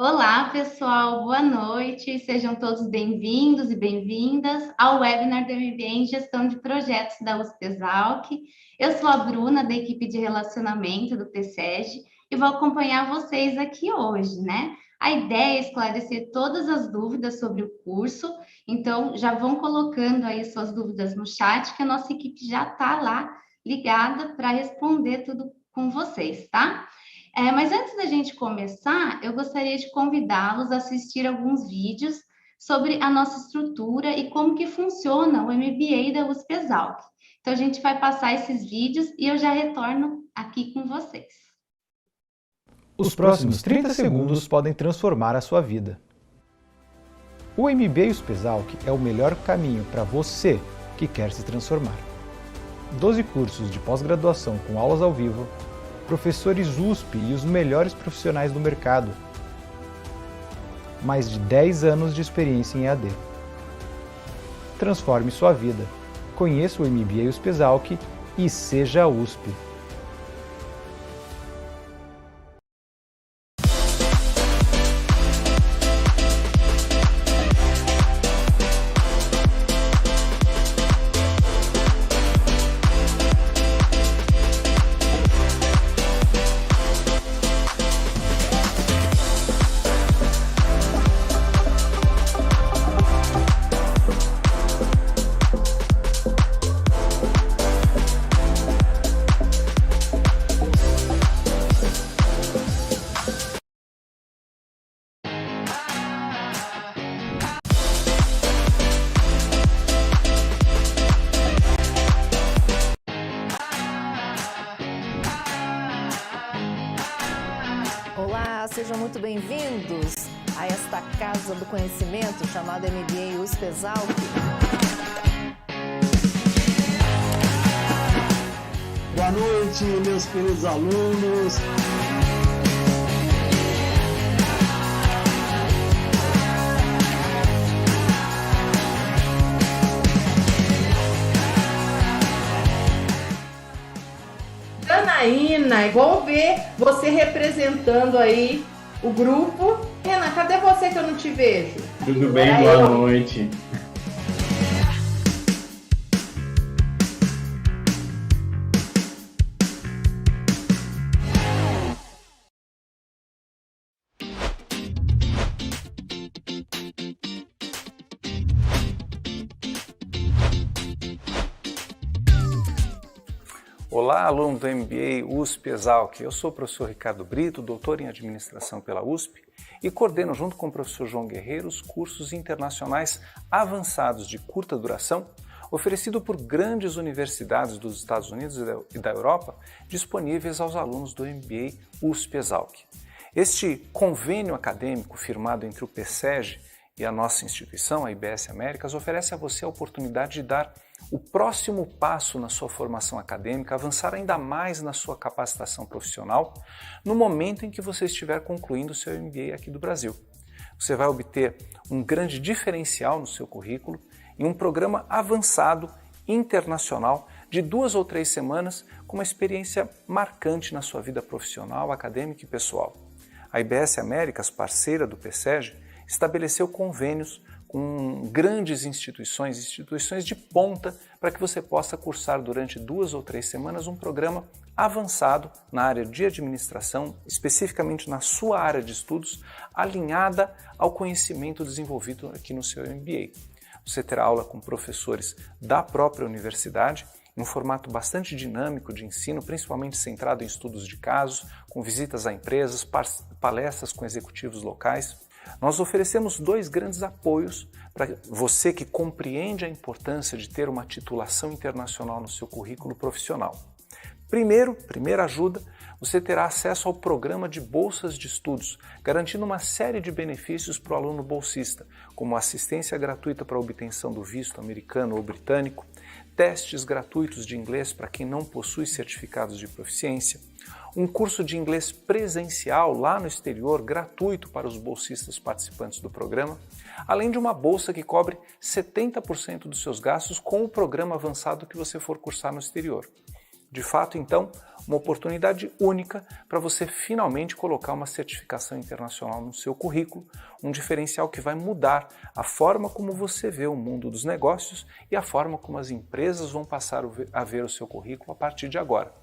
Olá, pessoal, boa noite. Sejam todos bem-vindos e bem-vindas ao webinar do MBA em Gestão de Projetos da USP Exalc. Eu sou a Bruna, da equipe de relacionamento do PSEG, e vou acompanhar vocês aqui hoje, né? A ideia é esclarecer todas as dúvidas sobre o curso, então já vão colocando aí suas dúvidas no chat, que a nossa equipe já está lá ligada para responder tudo com vocês, tá? Mas antes da gente começar, eu gostaria de convidá-los a assistir alguns vídeos sobre a nossa estrutura e como que funciona o MBA da USP Exalc. Então, a gente vai passar esses vídeos e eu já retorno aqui com vocês. Os próximos 30 segundos podem transformar a sua vida. O MBA USP Exalc é o melhor caminho para você que quer se transformar. 12 cursos de pós-graduação com aulas ao vivo, professores USP e os melhores profissionais do mercado. Mais de 10 anos de experiência em EAD. Transforme sua vida. Conheça o MBA USP Exalc e seja USP. Olá, sejam muito bem-vindos a esta casa do conhecimento chamada MBA USP Exalc. Boa noite, meus queridos alunos. Janaína, é bom ver você representando aí o grupo. Renan, cadê você que eu não te vejo? Tudo bem, boa noite. Olá, aluno do MBA USP Exalc. Eu sou o professor Ricardo Brito, doutor em administração pela USP e coordeno junto com o professor João Guerreiro os cursos internacionais avançados de curta duração oferecido por grandes universidades dos Estados Unidos e da Europa disponíveis aos alunos do MBA USP Exalc. Este convênio acadêmico firmado entre o PSEG e a nossa instituição, a IBS Américas, oferece a você a oportunidade de dar o próximo passo na sua formação acadêmica, avançar ainda mais na sua capacitação profissional no momento em que você estiver concluindo o seu MBA aqui do Brasil. Você vai obter um grande diferencial no seu currículo em um programa avançado internacional de 2 ou 3 semanas com uma experiência marcante na sua vida profissional, acadêmica e pessoal. A IBS Américas, parceira do PSEG, estabeleceu convênios com grandes instituições de ponta, para que você possa cursar durante 2 ou 3 semanas um programa avançado na área de administração, especificamente na sua área de estudos, alinhada ao conhecimento desenvolvido aqui no seu MBA. Você terá aula com professores da própria universidade, em um formato bastante dinâmico de ensino, principalmente centrado em estudos de casos, com visitas a empresas, palestras com executivos locais. Nós oferecemos 2 grandes apoios para você que compreende a importância de ter uma titulação internacional no seu currículo profissional. Primeira ajuda, você terá acesso ao programa de bolsas de estudos, garantindo uma série de benefícios para o aluno bolsista, como assistência gratuita para a obtenção do visto americano ou britânico, testes gratuitos de inglês para quem não possui certificados de proficiência, um curso de inglês presencial lá no exterior, gratuito para os bolsistas participantes do programa, além de uma bolsa que cobre 70% dos seus gastos com o programa avançado que você for cursar no exterior. De fato, então, uma oportunidade única para você finalmente colocar uma certificação internacional no seu currículo, um diferencial que vai mudar a forma como você vê o mundo dos negócios e a forma como as empresas vão passar a ver o seu currículo a partir de agora.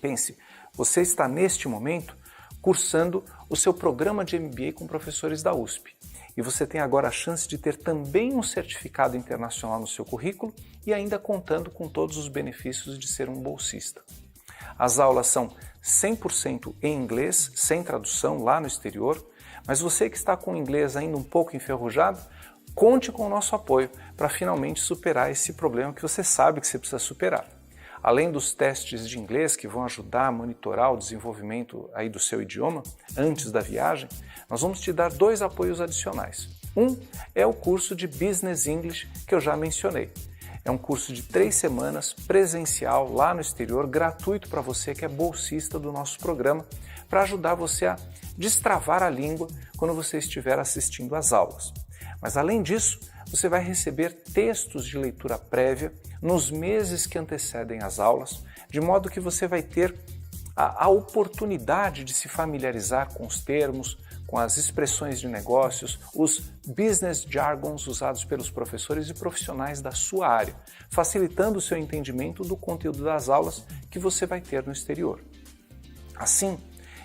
Pense, você está neste momento cursando o seu programa de MBA com professores da USP. E você tem agora a chance de ter também um certificado internacional no seu currículo e ainda contando com todos os benefícios de ser um bolsista. As aulas são 100% em inglês, sem tradução lá no exterior, mas você que está com o inglês ainda um pouco enferrujado, conte com o nosso apoio para finalmente superar esse problema que você sabe que você precisa superar. Além dos testes de inglês que vão ajudar a monitorar o desenvolvimento aí do seu idioma antes da viagem, nós vamos te dar 2 apoios adicionais. Um é o curso de Business English que eu já mencionei. É um curso de 3 semanas, presencial, lá no exterior, gratuito para você que é bolsista do nosso programa, para ajudar você a destravar a língua quando você estiver assistindo às aulas. Mas além disso, você vai receber textos de leitura prévia nos meses que antecedem as aulas, de modo que você vai ter a oportunidade de se familiarizar com os termos, com as expressões de negócios, os business jargons usados pelos professores e profissionais da sua área, facilitando o seu entendimento do conteúdo das aulas que você vai ter no exterior. Assim,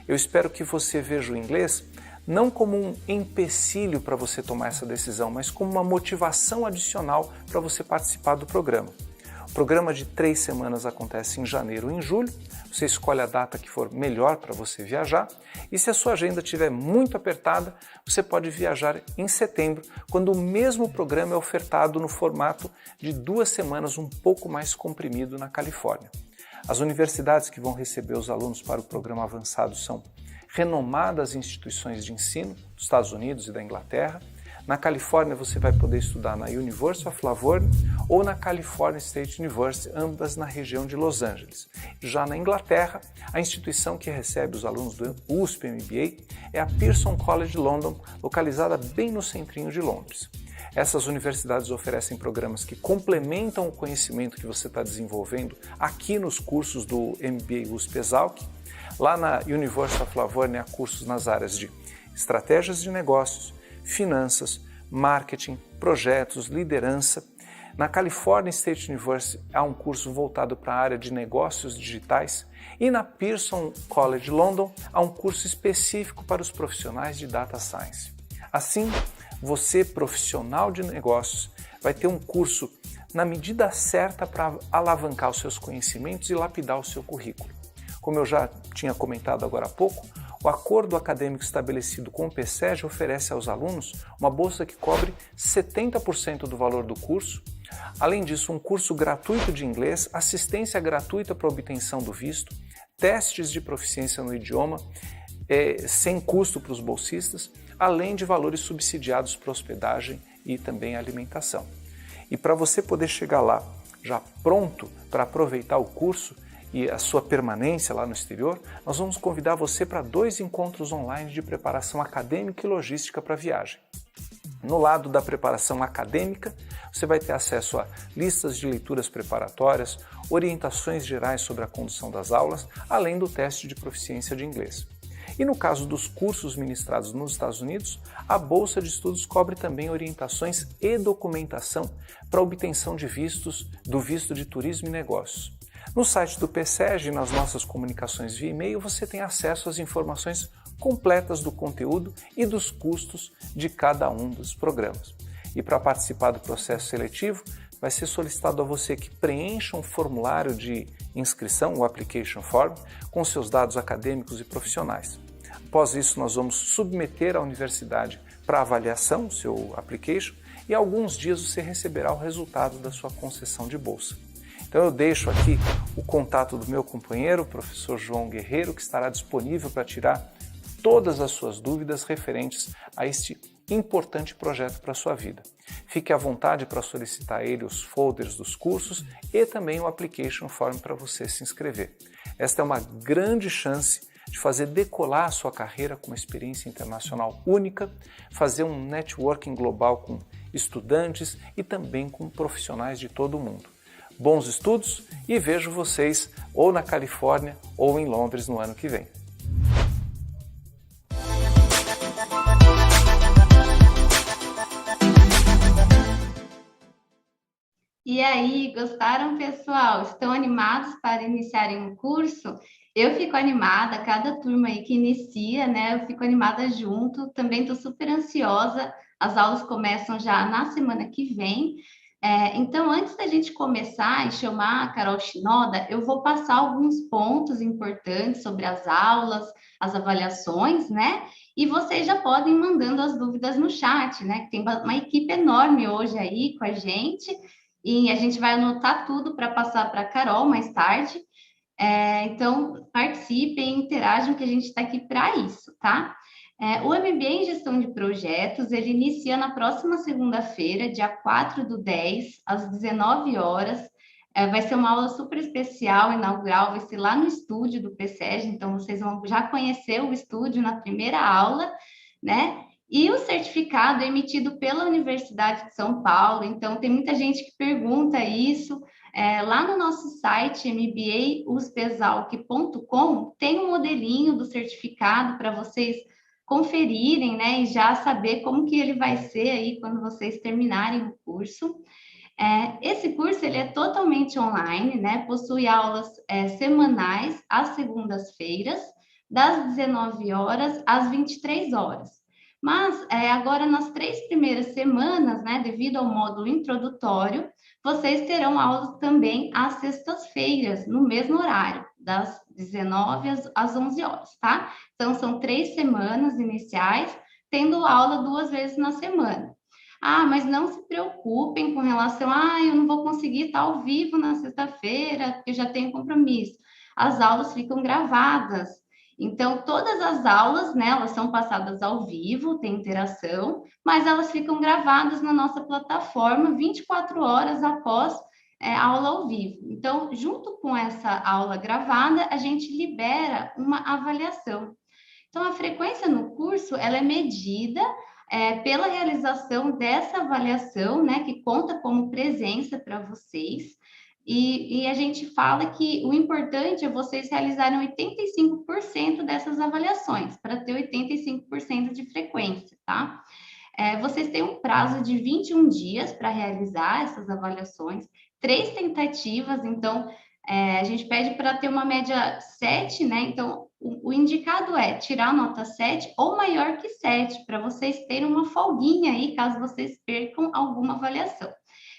eu espero que você veja o inglês não como um empecilho para você tomar essa decisão, mas como uma motivação adicional para você participar do programa. O programa de 3 semanas acontece em janeiro ou em julho, você escolhe a data que for melhor para você viajar e se a sua agenda estiver muito apertada, você pode viajar em setembro, quando o mesmo programa é ofertado no formato de 2 semanas um pouco mais comprimido na Califórnia. As universidades que vão receber os alunos para o programa avançado são renomadas instituições de ensino dos Estados Unidos e da Inglaterra. Na Califórnia você vai poder estudar na University of La Verne ou na California State University, ambas na região de Los Angeles. Já na Inglaterra, a instituição que recebe os alunos do USP MBA é a Pearson College London, localizada bem no centrinho de Londres. Essas universidades oferecem programas que complementam o conhecimento que você está desenvolvendo aqui nos cursos do MBA USP Exalc. Lá na University of La Verne há cursos nas áreas de estratégias de negócios, finanças, marketing, projetos, liderança. Na California State University há um curso voltado para a área de negócios digitais e na Pearson College London há um curso específico para os profissionais de Data Science. Assim, você, profissional de negócios, vai ter um curso na medida certa para alavancar os seus conhecimentos e lapidar o seu currículo. Como eu já tinha comentado agora há pouco, o acordo acadêmico estabelecido com o PSEG oferece aos alunos uma bolsa que cobre 70% do valor do curso. Além disso, um curso gratuito de inglês, assistência gratuita para a obtenção do visto, testes de proficiência no idioma, sem custo para os bolsistas, além de valores subsidiados para hospedagem e também alimentação. E para você poder chegar lá já pronto para aproveitar o curso e a sua permanência lá no exterior, nós vamos convidar você para 2 encontros online de preparação acadêmica e logística para a viagem. No lado da preparação acadêmica, você vai ter acesso a listas de leituras preparatórias, orientações gerais sobre a condução das aulas, além do teste de proficiência de inglês. E no caso dos cursos ministrados nos Estados Unidos, a Bolsa de Estudos cobre também orientações e documentação para a obtenção de vistos, do visto de turismo e negócios. No site do PSEG e nas nossas comunicações via e-mail você tem acesso às informações completas do conteúdo e dos custos de cada um dos programas. E para participar do processo seletivo, vai ser solicitado a você que preencha um formulário de inscrição, o Application Form, com seus dados acadêmicos e profissionais. Após isso, nós vamos submeter à universidade para avaliação o seu application e alguns dias você receberá o resultado da sua concessão de bolsa. Então eu deixo aqui o contato do meu companheiro, o professor João Guerreiro, que estará disponível para tirar todas as suas dúvidas referentes a este importante projeto para a sua vida. Fique à vontade para solicitar a ele os folders dos cursos e também o application form para você se inscrever. Esta é uma grande chance de fazer decolar a sua carreira com uma experiência internacional única, fazer um networking global com estudantes e também com profissionais de todo o mundo. bons estudos e vejo vocês ou na Califórnia ou em Londres no ano que vem. E aí, gostaram, pessoal? Estão animados para iniciarem o curso? Eu fico animada, cada turma aí que inicia, né? Eu fico animada junto, também estou super ansiosa. As aulas começam já na semana que vem. Então, antes da gente começar e chamar a Carol Shinoda, eu vou passar alguns pontos importantes sobre as aulas, as avaliações, né? E vocês já podem ir mandando as dúvidas no chat, né? Tem uma equipe enorme hoje aí com a gente. E a gente vai anotar tudo para passar para a Carol mais tarde. Então, participem, interajam, que a gente está aqui para isso, tá? O MBA em Gestão de Projetos, ele inicia na próxima segunda-feira, dia 4/10, às 19 horas. Vai ser uma aula super especial, inaugural, vai ser lá no estúdio do PSEG, então vocês vão já conhecer o estúdio na primeira aula, né? E o certificado é emitido pela Universidade de São Paulo, então tem muita gente que pergunta isso. Lá no nosso site, mbauspexalc.com, tem um modelinho do certificado para vocês conferirem, né, e já saber como que ele vai ser aí quando vocês terminarem o curso. Esse curso ele é totalmente online, né, possui aulas semanais às segundas-feiras, das 19 horas às 23 horas. Mas agora, nas 3 primeiras semanas, né, devido ao módulo introdutório, vocês terão aulas também às sextas-feiras, no mesmo horário, das 19 às 11 horas, tá? Então, são 3 semanas iniciais, tendo aula 2 vezes na semana. Mas não se preocupem com relação eu não vou conseguir estar ao vivo na sexta-feira, porque eu já tenho compromisso. As aulas ficam gravadas. Então, todas as aulas, né, elas são passadas ao vivo, tem interação, mas elas ficam gravadas na nossa plataforma 24 horas após a aula ao vivo. Então, junto com essa aula gravada, a gente libera uma avaliação. Então, a frequência no curso, ela é medida pela realização dessa avaliação, né, que conta como presença para vocês. E a gente fala que o importante é vocês realizarem 85% dessas avaliações, para ter 85% de frequência, tá? Vocês têm um prazo de 21 dias para realizar essas avaliações, 3 tentativas, então a gente pede para ter uma média 7, né? Então, o indicado é tirar a nota 7 ou maior que 7, para vocês terem uma folguinha aí, caso vocês percam alguma avaliação.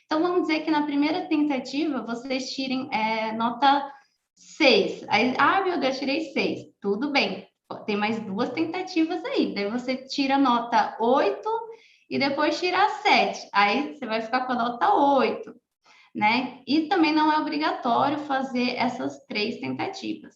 Então, vamos dizer que na primeira tentativa, vocês tirem nota 6. Aí, meu Deus, tirei 6. Tudo bem, tem mais 2 tentativas aí. Daí você tira nota 8 e depois tira 7. Aí você vai ficar com a nota 8, né? E também não é obrigatório fazer essas 3 tentativas.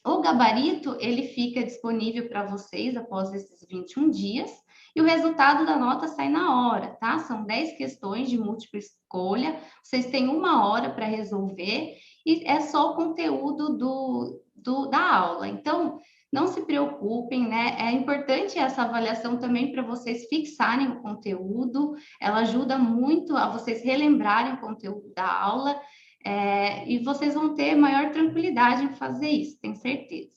O gabarito, ele fica disponível para vocês após esses 21 dias. E o resultado da nota sai na hora, tá? São 10 questões de múltipla escolha, vocês têm 1 hora para resolver e é só o conteúdo da aula. Então, não se preocupem, né? É importante essa avaliação também para vocês fixarem o conteúdo, ela ajuda muito a vocês relembrarem o conteúdo da aula e vocês vão ter maior tranquilidade em fazer isso, tenho certeza.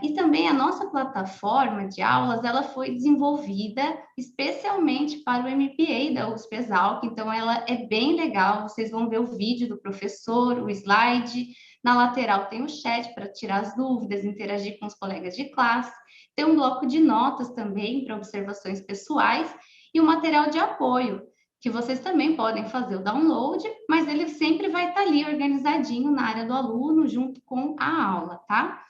E também a nossa plataforma de aulas, ela foi desenvolvida especialmente para o MBA da USP-Exalc, então ela é bem legal, vocês vão ver o vídeo do professor, o slide, na lateral tem o chat para tirar as dúvidas, interagir com os colegas de classe, tem um bloco de notas também para observações pessoais e um material de apoio, que vocês também podem fazer o download, mas ele sempre vai estar ali organizadinho na área do aluno, junto com a aula, tá?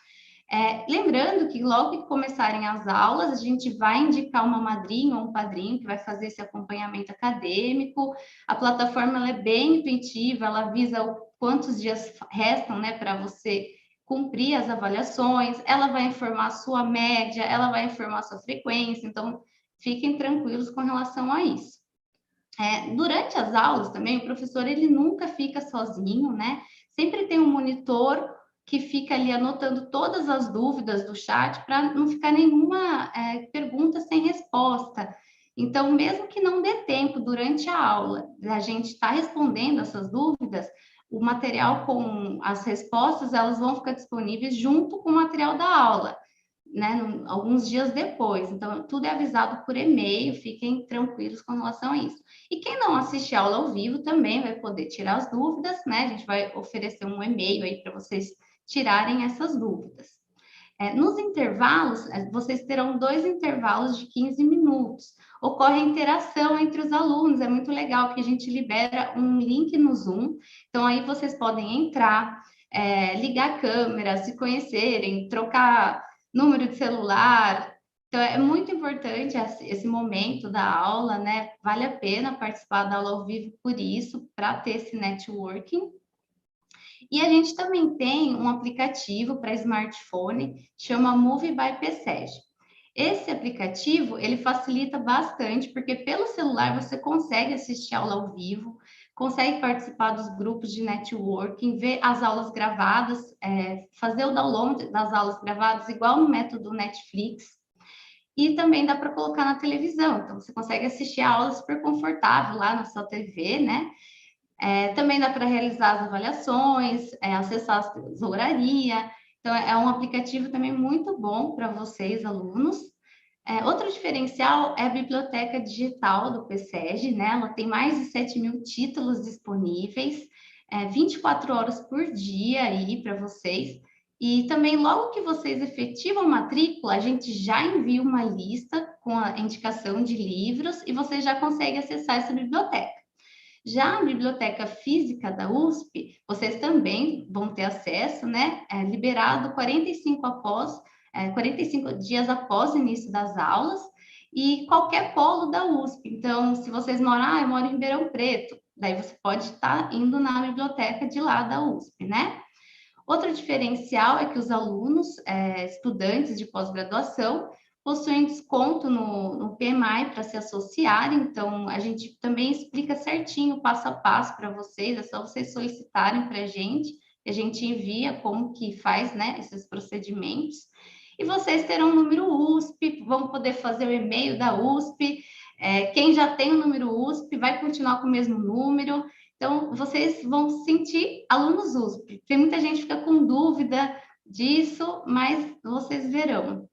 Lembrando que logo que começarem as aulas, a gente vai indicar uma madrinha ou um padrinho que vai fazer esse acompanhamento acadêmico. A plataforma ela é bem intuitiva, ela avisa quantos dias restam, né, para você cumprir as avaliações, ela vai informar a sua média, ela vai informar a sua frequência, então fiquem tranquilos com relação a isso. Durante as aulas também, o professor ele nunca fica sozinho, né? Sempre tem um monitor que fica ali anotando todas as dúvidas do chat para não ficar nenhuma pergunta sem resposta. Então, mesmo que não dê tempo durante a aula a gente estar respondendo essas dúvidas, o material com as respostas, elas vão ficar disponíveis junto com o material da aula, né, alguns dias depois. Então, tudo é avisado por e-mail, fiquem tranquilos com relação a isso. E quem não assistir a aula ao vivo também vai poder tirar as dúvidas, né? A gente vai oferecer um e-mail aí para vocês tirarem essas dúvidas. Nos intervalos, vocês terão 2 intervalos de 15 minutos. Ocorre a interação entre os alunos, é muito legal, porque a gente libera um link no Zoom, então aí vocês podem entrar, ligar a câmera, se conhecerem, trocar número de celular. Então, é muito importante esse momento da aula, né? Vale a pena participar da aula ao vivo por isso, para ter esse networking. E a gente também tem um aplicativo para smartphone, chama Movie by PSEG. Esse aplicativo, ele facilita bastante, porque pelo celular você consegue assistir aula ao vivo, consegue participar dos grupos de networking, ver as aulas gravadas, fazer o download das aulas gravadas, igual no método Netflix. E também dá para colocar na televisão, então você consegue assistir a aula super confortável lá na sua TV, né? Também dá para realizar as avaliações, acessar a tesouraria. Então, é um aplicativo também muito bom para vocês, alunos. Outro diferencial é a biblioteca digital do PSEG, né? Ela tem mais de 7.000 títulos disponíveis, 24 horas por dia aí para vocês. E também, logo que vocês efetivam a matrícula, a gente já envia uma lista com a indicação de livros e você já consegue acessar essa biblioteca. Já a biblioteca física da USP, vocês também vão ter acesso, né? Liberado 45 dias após o início das aulas, e qualquer polo da USP. Então, se vocês moram, eu moro em Ribeirão Preto, daí você pode estar indo na biblioteca de lá da USP, né? Outro diferencial é que os alunos, estudantes de pós-graduação, possuem desconto no PMI para se associarem, então a gente também explica certinho, passo a passo para vocês, é só vocês solicitarem para a gente envia como que faz, né, esses procedimentos, e vocês terão um número USP, vão poder fazer o e-mail da USP, quem já tem o número USP vai continuar com o mesmo número, então vocês vão se sentir alunos USP, tem muita gente que fica com dúvida disso, mas vocês verão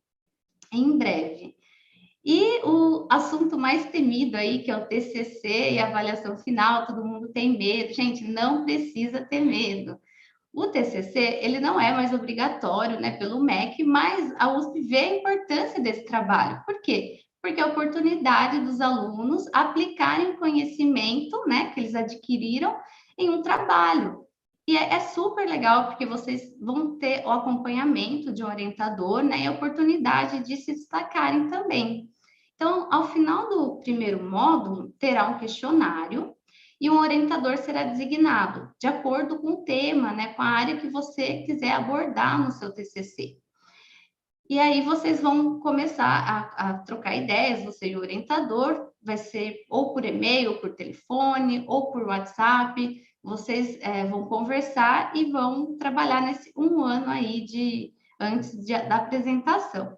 em breve. E o assunto mais temido aí, que é o TCC e a avaliação final, todo mundo tem medo. Gente, não precisa ter medo. O TCC, ele não é mais obrigatório, né, pelo MEC, mas a USP vê a importância desse trabalho. Por quê? Porque é a oportunidade dos alunos aplicarem o conhecimento, né, que eles adquiriram em um trabalho. E é super legal, porque vocês vão ter o acompanhamento de um orientador, né, e a oportunidade de se destacarem também. Então, ao final do primeiro módulo, terá um questionário e um orientador será designado, de acordo com o tema, né, com a área que você quiser abordar no seu TCC. E aí vocês vão começar a trocar ideias, você e o orientador, vai ser ou por e-mail, ou por telefone, ou por WhatsApp, vocês vão conversar e vão trabalhar nesse 1 ano aí da apresentação.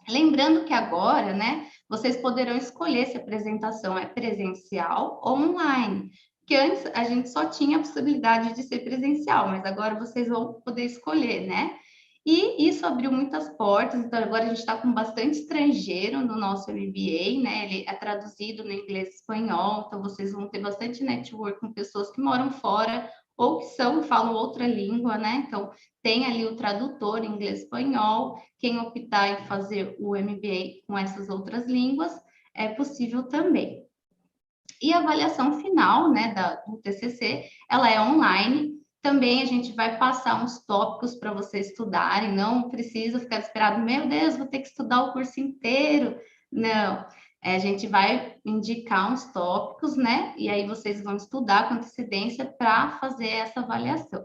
Lembrando que agora, né, vocês poderão escolher se a apresentação é presencial ou online, porque antes a gente só tinha a possibilidade de ser presencial, mas agora vocês vão poder escolher, né? E isso abriu muitas portas, então agora a gente está com bastante estrangeiro no nosso MBA, né? Ele é traduzido no inglês e espanhol, então vocês vão ter bastante network com pessoas que moram fora ou que falam outra língua, né? Então, tem ali o tradutor em inglês e espanhol, quem optar em fazer o MBA com essas outras línguas, é possível também. E a avaliação final, né, do TCC, ela é online. Também a gente vai passar uns tópicos para vocês estudarem, não precisa ficar esperado, meu Deus, vou ter que estudar o curso inteiro. Não, a gente vai indicar uns tópicos, né? E aí vocês vão estudar com antecedência para fazer essa avaliação.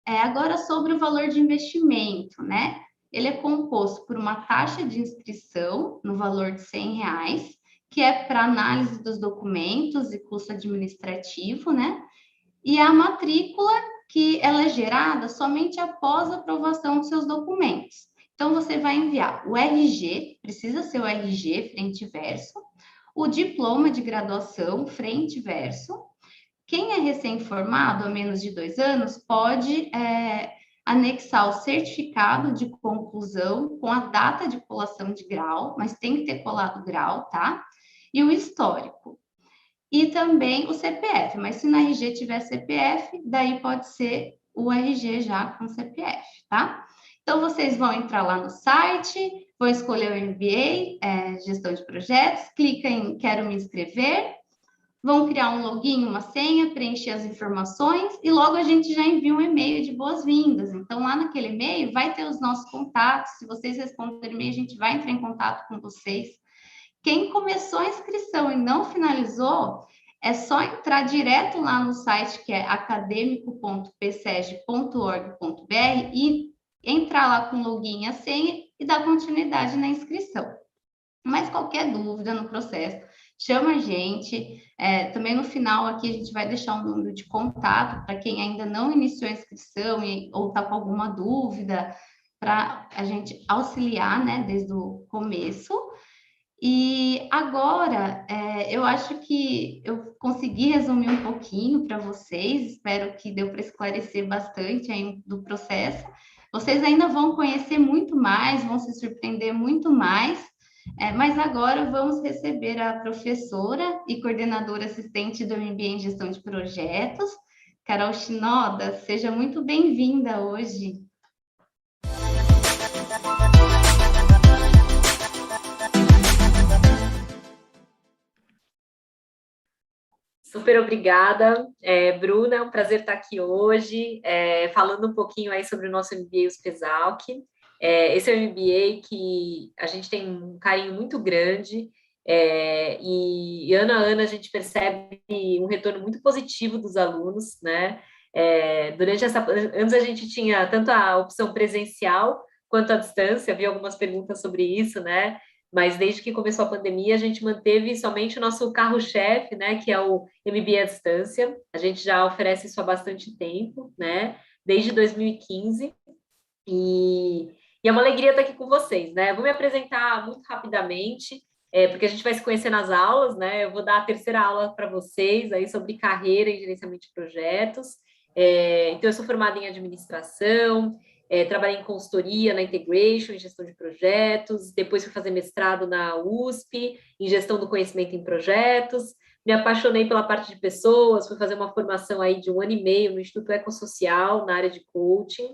Agora, sobre o valor de investimento, né? Ele é composto por uma taxa de inscrição no valor de R$100, que é para análise dos documentos e custo administrativo, né? E a matrícula, que ela é gerada somente após a aprovação dos seus documentos. Então, você vai enviar o RG, precisa ser o RG, frente e verso, o diploma de graduação, frente e verso. Quem é recém-formado, há menos de 2 anos, pode anexar o certificado de conclusão com a data de colação de grau, mas tem que ter colado grau, tá? E o histórico. E também o CPF, mas se no RG tiver CPF, daí pode ser o RG já com CPF, tá? Então, vocês vão entrar lá no site, vão escolher o MBA, Gestão de Projetos, clica em Quero me inscrever, vão criar um login, uma senha, preencher as informações e logo a gente já envia um e-mail de boas-vindas. Então, lá naquele e-mail vai ter os nossos contatos. Se vocês responderem o e-mail, a gente vai entrar em contato com vocês. Quem começou a inscrição e não finalizou, é só entrar direto lá no site que é academico.pseg.org.br e entrar lá com o login e a senha e dar continuidade na inscrição. Mas qualquer dúvida no processo, chama a gente. Também no final aqui a gente vai deixar um número de contato para quem ainda não iniciou a inscrição ou está com alguma dúvida, para a gente auxiliar, né, desde o começo. E agora, eu acho que eu consegui resumir um pouquinho para vocês, espero que deu para esclarecer bastante aí do processo. Vocês ainda vão conhecer muito mais, vão se surpreender muito mais, mas agora vamos receber a professora e coordenadora assistente do MBA em Gestão de Projetos, Carol Shinoda. Seja muito bem-vinda hoje. Super obrigada, Bruna, é um prazer estar aqui hoje, falando um pouquinho aí sobre o nosso MBA USP-ESALC. Esse é um MBA que a gente tem um carinho muito grande e ano a ano a gente percebe um retorno muito positivo dos alunos, né? Antes a gente tinha tanto a opção presencial quanto a distância, havia algumas perguntas sobre isso, né? Mas desde que começou a pandemia, a gente manteve somente o nosso carro-chefe, né, que é o MBA à distância. A gente já oferece isso há bastante tempo, né, desde 2015. E é uma alegria estar aqui com vocês, né? Eu vou me apresentar muito rapidamente, porque a gente vai se conhecer nas aulas, né? Eu vou dar a terceira aula para vocês aí sobre carreira e gerenciamento de projetos. Então, eu sou formada em administração, trabalhei em consultoria, na Integration, em gestão de projetos, depois fui fazer mestrado na USP, em gestão do conhecimento em projetos, me apaixonei pela parte de pessoas, fui fazer uma formação aí de 1 ano e meio no Instituto Ecossocial, na área de coaching,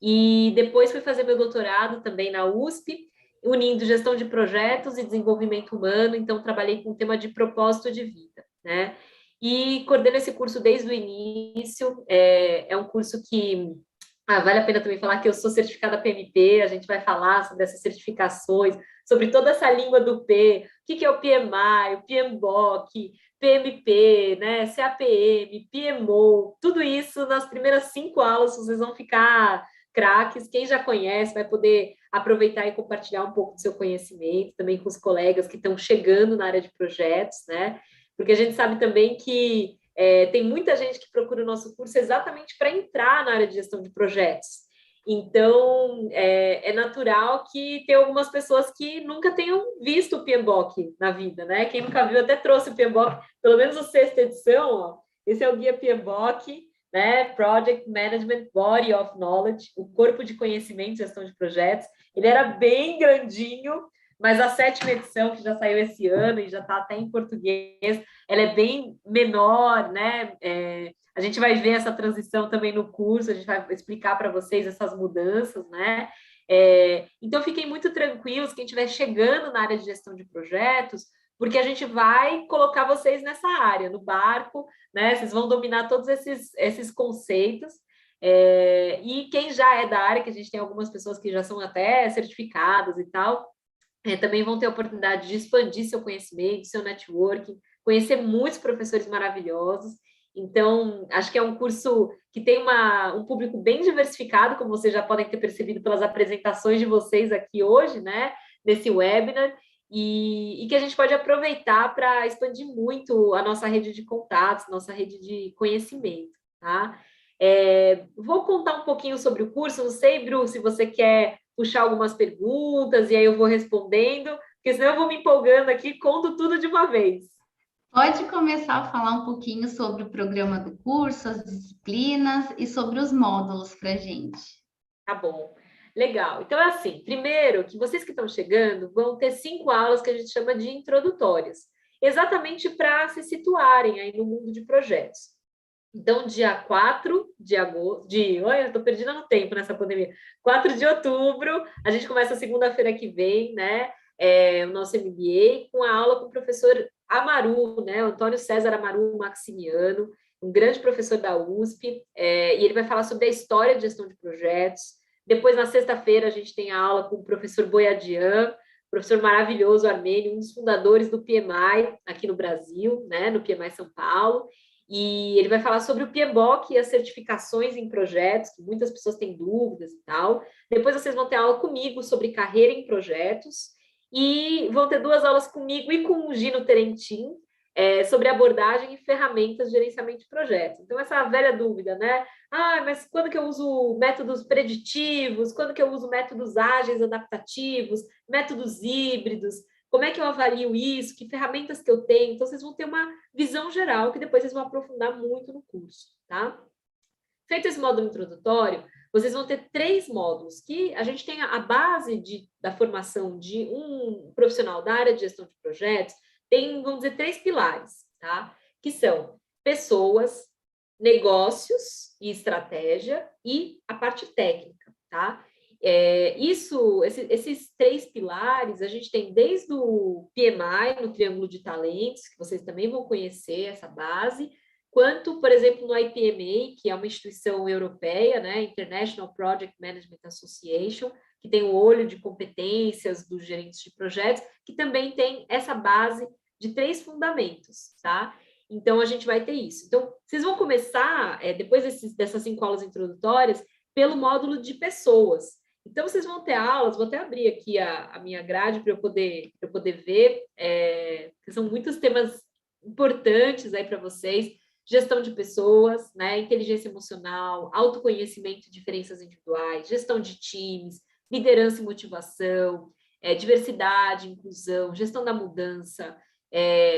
e depois fui fazer meu doutorado também na USP, unindo gestão de projetos e desenvolvimento humano, então trabalhei com o tema de propósito de vida, né? E coordeno esse curso desde o início, é um curso que vale a pena também falar que eu sou certificada PMP, a gente vai falar sobre essas certificações, sobre toda essa língua do P, o que é o PMI, o PMBOK, PMP, né, CAPM, PMO, tudo isso nas primeiras 5 aulas, vocês vão ficar craques. Quem já conhece vai poder aproveitar e compartilhar um pouco do seu conhecimento, também com os colegas que estão chegando na área de projetos, né, porque a gente sabe também que tem muita gente que procura o nosso curso exatamente para entrar na área de gestão de projetos. Então, é natural que tem algumas pessoas que nunca tenham visto o PMBOK na vida, né? Quem nunca viu, até trouxe o PMBOK, pelo menos a 6ª edição, ó. Esse é o guia PMBOK, né? Project Management Body of Knowledge, o corpo de conhecimento e gestão de projetos. Ele era bem grandinho, mas a 7ª edição, que já saiu esse ano e já está até em português, ela é bem menor, né? A gente vai ver essa transição também no curso, a gente vai explicar para vocês essas mudanças, né? Então, fiquem muito tranquilos, quem estiver chegando na área de gestão de projetos, porque a gente vai colocar vocês nessa área, no barco, né? Vocês vão dominar todos esses conceitos. E quem já é da área, que a gente tem algumas pessoas que já são até certificadas e tal, também vão ter a oportunidade de expandir seu conhecimento, seu networking, conhecer muitos professores maravilhosos. Então, acho que é um curso que tem um público bem diversificado, como vocês já podem ter percebido pelas apresentações de vocês aqui hoje, né, nesse webinar, e que a gente pode aproveitar para expandir muito a nossa rede de contatos, nossa rede de conhecimento, tá? Vou contar um pouquinho sobre o curso, não sei, Bru, se você quer puxar algumas perguntas, e aí eu vou respondendo, porque senão eu vou me empolgando aqui e conto tudo de uma vez. Pode começar a falar um pouquinho sobre o programa do curso, as disciplinas e sobre os módulos para a gente. Tá bom, legal. Então, é assim, primeiro, que vocês que estão chegando vão ter 5 aulas que a gente chama de introdutórias, exatamente para se situarem aí no mundo de projetos. Então, dia 4 de agosto, olha, eu estou perdida no tempo nessa pandemia, 4 de outubro, a gente começa segunda-feira que vem, né, o nosso MBA, com a aula com o professor Amaru, né, Antônio César Amaru Maximiano, um grande professor da USP, e ele vai falar sobre a história de gestão de projetos. Depois, na sexta-feira, a gente tem a aula com o professor Boiadian, professor maravilhoso armênio, um dos fundadores do PMI aqui no Brasil, né, no PMI São Paulo, e ele vai falar sobre o PMBOK e as certificações em projetos, que muitas pessoas têm dúvidas e tal. Depois vocês vão ter aula comigo sobre carreira em projetos, e vão ter 2 aulas comigo e com o Gino Terentin, sobre abordagem e ferramentas de gerenciamento de projetos. Então, essa velha dúvida, né? Mas quando que eu uso métodos preditivos? Quando que eu uso métodos ágeis adaptativos? Métodos híbridos? Como é que eu avalio isso? Que ferramentas que eu tenho? Então, vocês vão ter uma visão geral que depois vocês vão aprofundar muito no curso, tá? Feito esse módulo introdutório, vocês vão ter 3 módulos, que a gente tem a base da formação de um profissional da área de gestão de projetos, tem, vamos dizer, 3 pilares, tá? Que são pessoas, negócios e estratégia e a parte técnica, tá? Esses 3 pilares, a gente tem desde o PMI, no Triângulo de Talentos, que vocês também vão conhecer essa base, quanto, por exemplo, no IPMA, que é uma instituição europeia, né, International Project Management Association, que tem o olho de competências dos gerentes de projetos, que também tem essa base de 3 fundamentos, tá? Então, a gente vai ter isso. Então, vocês vão começar, depois dessas 5 aulas introdutórias, pelo módulo de pessoas. Então, vocês vão ter aulas, vou até abrir aqui a minha grade para eu poder ver, que são muitos temas importantes aí para vocês: gestão de pessoas, né, inteligência emocional, autoconhecimento e diferenças individuais, gestão de times, liderança e motivação, diversidade, inclusão, gestão da mudança,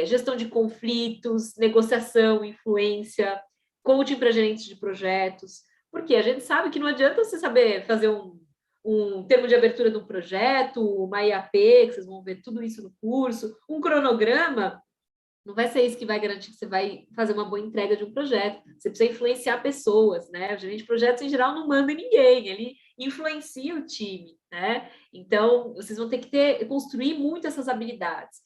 gestão de conflitos, negociação, influência, coaching para gerentes de projetos, porque a gente sabe que não adianta você saber fazer um termo de abertura de um projeto, uma IAP, que vocês vão ver tudo isso no curso, um cronograma. Não vai ser isso que vai garantir que você vai fazer uma boa entrega de um projeto. Você precisa influenciar pessoas, né? O gerente de projetos, em geral, não manda em ninguém, ele influencia o time, né? Então, vocês vão ter que construir muito essas habilidades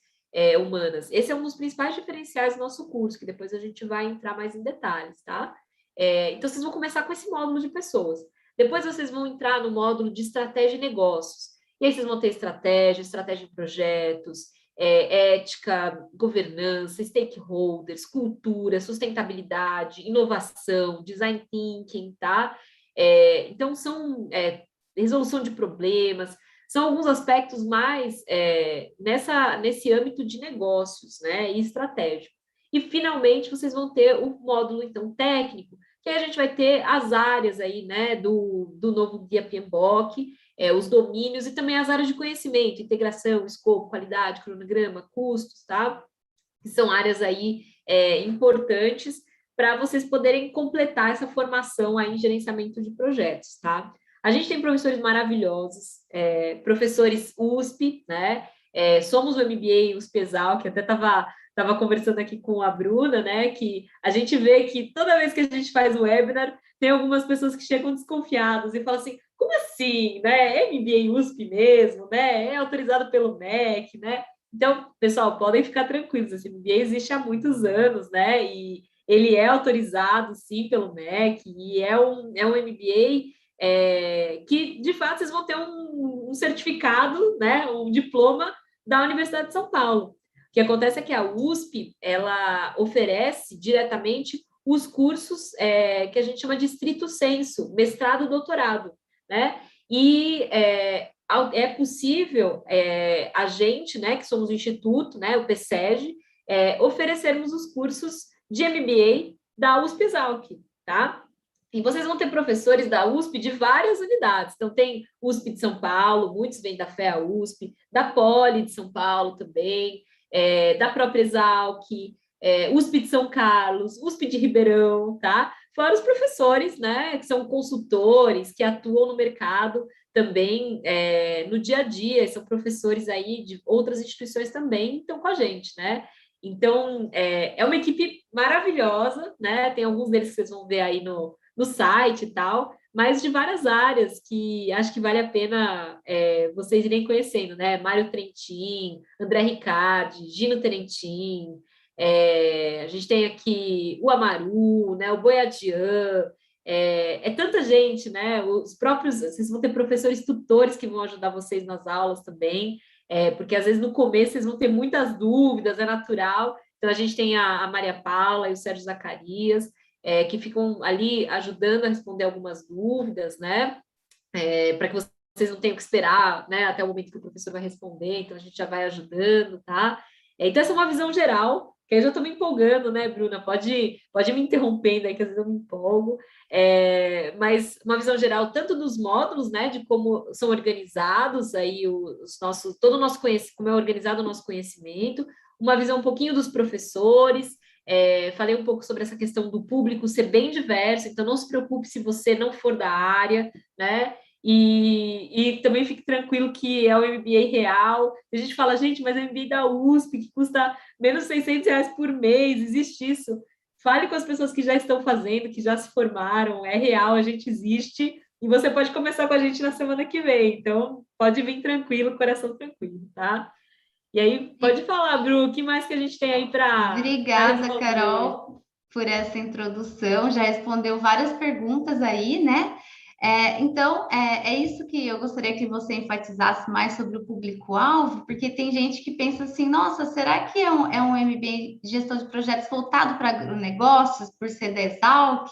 humanas. Esse é um dos principais diferenciais do nosso curso, que depois a gente vai entrar mais em detalhes, tá? Então, vocês vão começar com esse módulo de pessoas. Depois, vocês vão entrar no módulo de estratégia e negócios. E aí, vocês vão ter estratégia em projetos, ética, governança, stakeholders, cultura, sustentabilidade, inovação, design thinking, tá? Então, são resolução de problemas, são alguns aspectos mais nesse âmbito de negócios, né, e estratégico. E, finalmente, vocês vão ter o módulo, então, técnico, que aí a gente vai ter as áreas aí, né, do novo guia PMBOK, os domínios e também as áreas de conhecimento, integração, escopo, qualidade, cronograma, custos, tá? Que são áreas aí importantes para vocês poderem completar essa formação aí em gerenciamento de projetos, tá? A gente tem professores maravilhosos, professores USP, né? Somos o MBA USP-ESAL, que até estava conversando aqui com a Bruna, né, que a gente vê que toda vez que a gente faz o webinar, tem algumas pessoas que chegam desconfiadas e falam assim: como assim, né? É MBA USP mesmo, né? É autorizado pelo MEC, né? Então, pessoal, podem ficar tranquilos, esse MBA existe há muitos anos, né? E ele é autorizado, sim, pelo MEC, e é um MBA que, de fato, vocês vão ter um certificado, né? Um diploma da Universidade de São Paulo. O que acontece é que a USP, ela oferece diretamente os cursos que a gente chama de stricto sensu, mestrado, doutorado, né? E é possível a gente, né, que somos o instituto, né, o PSEG, oferecermos os cursos de MBA da USP-ESALC, tá? E vocês vão ter professores da USP de várias unidades. Então, tem USP de São Paulo, muitos vêm da FEA USP, da Poli de São Paulo também, da própria Exalc, USP de São Carlos, USP de Ribeirão, tá? Fora os professores, né, que são consultores, que atuam no mercado também no dia a dia, são professores aí de outras instituições também, estão com a gente, né? Então, é uma equipe maravilhosa, né? Tem alguns deles que vocês vão ver aí no site e tal, mas de várias áreas que acho que vale a pena vocês irem conhecendo, né? Mário Trentin, André Ricardi, Gino Terentin, a gente tem aqui o Amaru, né? O Boiadian, tanta gente, né? Os próprios, vocês vão ter professores tutores que vão ajudar vocês nas aulas também, porque às vezes no começo vocês vão ter muitas dúvidas, é natural. Então a gente tem a Maria Paula e o Sérgio Zacarias, que ficam ali ajudando a responder algumas dúvidas, né? Para que vocês não tenham que esperar, né, até o momento que o professor vai responder, então a gente já vai ajudando, tá? Então essa é uma visão geral, que eu já estou me empolgando, né, Bruna? Pode me interrompendo aí, que às vezes eu me empolgo, mas uma visão geral tanto dos módulos, né, de como são organizados aí todo o nosso conhecimento, como é organizado o nosso conhecimento, uma visão um pouquinho dos professores. Falei um pouco sobre essa questão do público ser bem diverso, então não se preocupe se você não for da área, né? E também fique tranquilo que é o MBA real. A gente fala, gente, mas é o MBA da USP, que custa menos R$600 por mês, existe isso. Fale com as pessoas que já estão fazendo, que já se formaram, é real, a gente existe, e você pode começar com a gente na semana que vem. Então, pode vir tranquilo, coração tranquilo, tá? E aí, pode falar, Bru, o que mais que a gente tem aí para... Obrigada, Carol, por essa introdução. Já respondeu várias perguntas aí, né? Então, é isso que eu gostaria que você enfatizasse mais sobre o público-alvo, porque tem gente que pensa assim, nossa, será que é um MBA de gestão de projetos voltado para agronegócios, por ser da Exalc?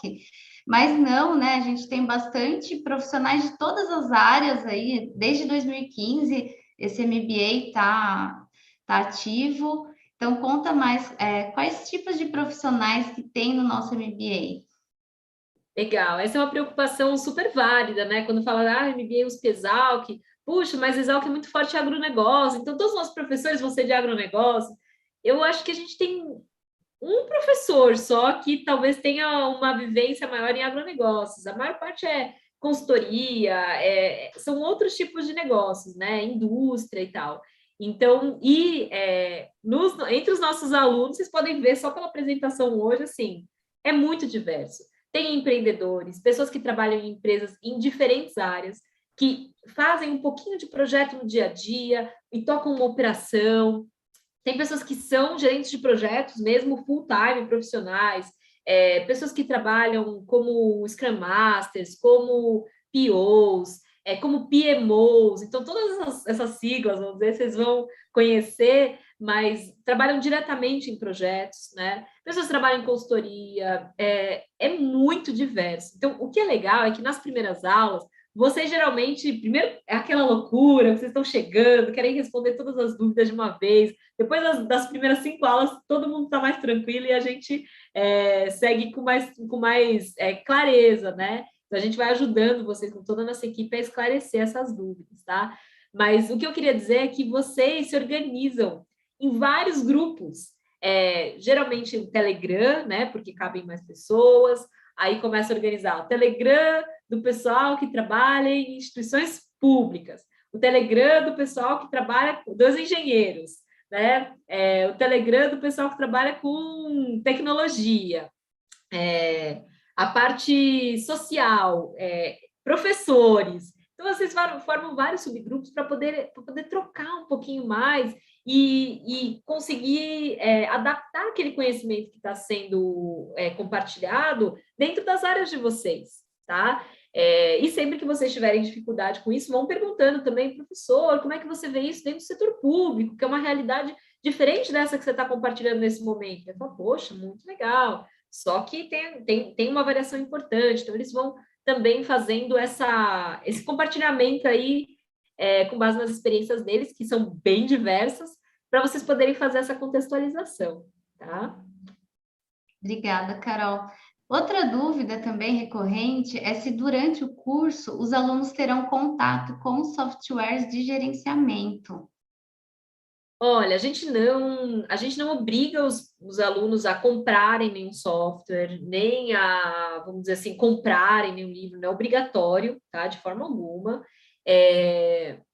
Mas não, né? A gente tem bastante profissionais de todas as áreas aí, desde 2015, esse MBA está ativo. Então, conta mais, quais tipos de profissionais que tem no nosso MBA? Legal, essa é uma preocupação super válida, né? Quando fala, MBA USP Exalc, puxa, mas Exalc é muito forte em agronegócio, então todos os nossos professores vão ser de agronegócio. Eu acho que a gente tem um professor só que talvez tenha uma vivência maior em agronegócios. A maior parte é consultoria, são outros tipos de negócios, né? Indústria e tal. Então, entre os nossos alunos, vocês podem ver só pela apresentação hoje, assim, é muito diverso. Tem empreendedores, pessoas que trabalham em empresas em diferentes áreas, que fazem um pouquinho de projeto no dia a dia e tocam uma operação. Tem pessoas que são gerentes de projetos, mesmo full-time, profissionais, pessoas que trabalham como Scrum Masters, como POs, como PMOs. Então, todas essas siglas, vamos dizer, vocês vão conhecer, mas trabalham diretamente em projetos, né? Pessoas que trabalham em consultoria, é muito diverso. Então, o que é legal é que nas primeiras aulas, vocês geralmente, primeiro, é aquela loucura, vocês estão chegando, querem responder todas as dúvidas de uma vez. Depois das primeiras 5 aulas, todo mundo está mais tranquilo e a gente segue com mais clareza, né? Então, a gente vai ajudando vocês com toda a nossa equipe a esclarecer essas dúvidas, tá? Mas o que eu queria dizer é que vocês se organizam em vários grupos, geralmente o Telegram, né? Porque cabem mais pessoas, aí começa a organizar o Telegram do pessoal que trabalha em instituições públicas, o Telegram do pessoal que trabalha dos engenheiros, né? O Telegram do pessoal que trabalha com tecnologia, a parte social, professores. Então, vocês formam vários subgrupos para poder trocar um pouquinho mais e conseguir adaptar aquele conhecimento que está sendo compartilhado dentro das áreas de vocês, tá? E sempre que vocês tiverem dificuldade com isso, vão perguntando também, professor, como é que você vê isso dentro do setor público, que é uma realidade diferente dessa que você está compartilhando nesse momento. Eu falo, poxa, muito legal. Só que tem uma variação importante, então eles vão também fazendo esse compartilhamento aí com base nas experiências deles, que são bem diversas, para vocês poderem fazer essa contextualização, tá? Obrigada, Carol. Outra dúvida também recorrente é se durante o curso os alunos terão contato com softwares de gerenciamento. Olha, a gente não obriga os alunos a comprarem nenhum software, nem a, vamos dizer assim, comprarem nenhum livro, não é obrigatório, tá? De forma alguma.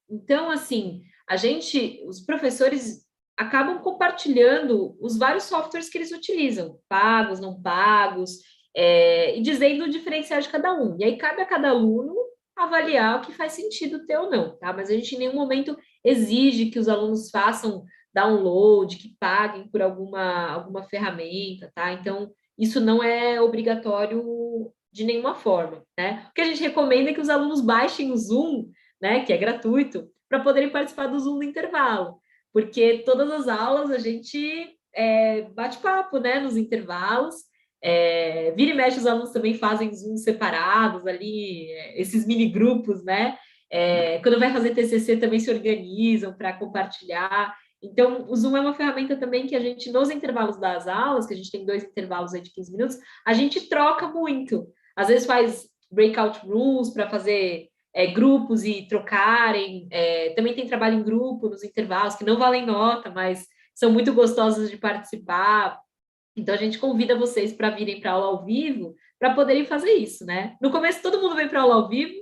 Então, assim, os professores acabam compartilhando os vários softwares que eles utilizam, pagos, não pagos, e dizendo o diferencial de cada um. E aí cabe a cada aluno avaliar o que faz sentido ter ou não, tá? Mas a gente em nenhum momento exige que os alunos façam download, que paguem por alguma ferramenta, tá? Então, isso não é obrigatório de nenhuma forma, né? O que a gente recomenda é que os alunos baixem o Zoom, né, que é gratuito, para poderem participar do Zoom no intervalo, porque todas as aulas a gente bate papo, né, nos intervalos, vira e mexe os alunos também fazem Zooms separados ali, esses mini grupos, né? Quando vai fazer TCC também se organizam para compartilhar. Então, o Zoom é uma ferramenta também que a gente, nos intervalos das aulas, que a gente tem 2 intervalos aí de 15 minutos, a gente troca muito. Às vezes faz breakout rooms para fazer grupos e trocarem. Também tem trabalho em grupo nos intervalos, que não valem nota, mas são muito gostosos de participar. Então, a gente convida vocês para virem para aula ao vivo, para poderem fazer isso, né? No começo, todo mundo vem para aula ao vivo,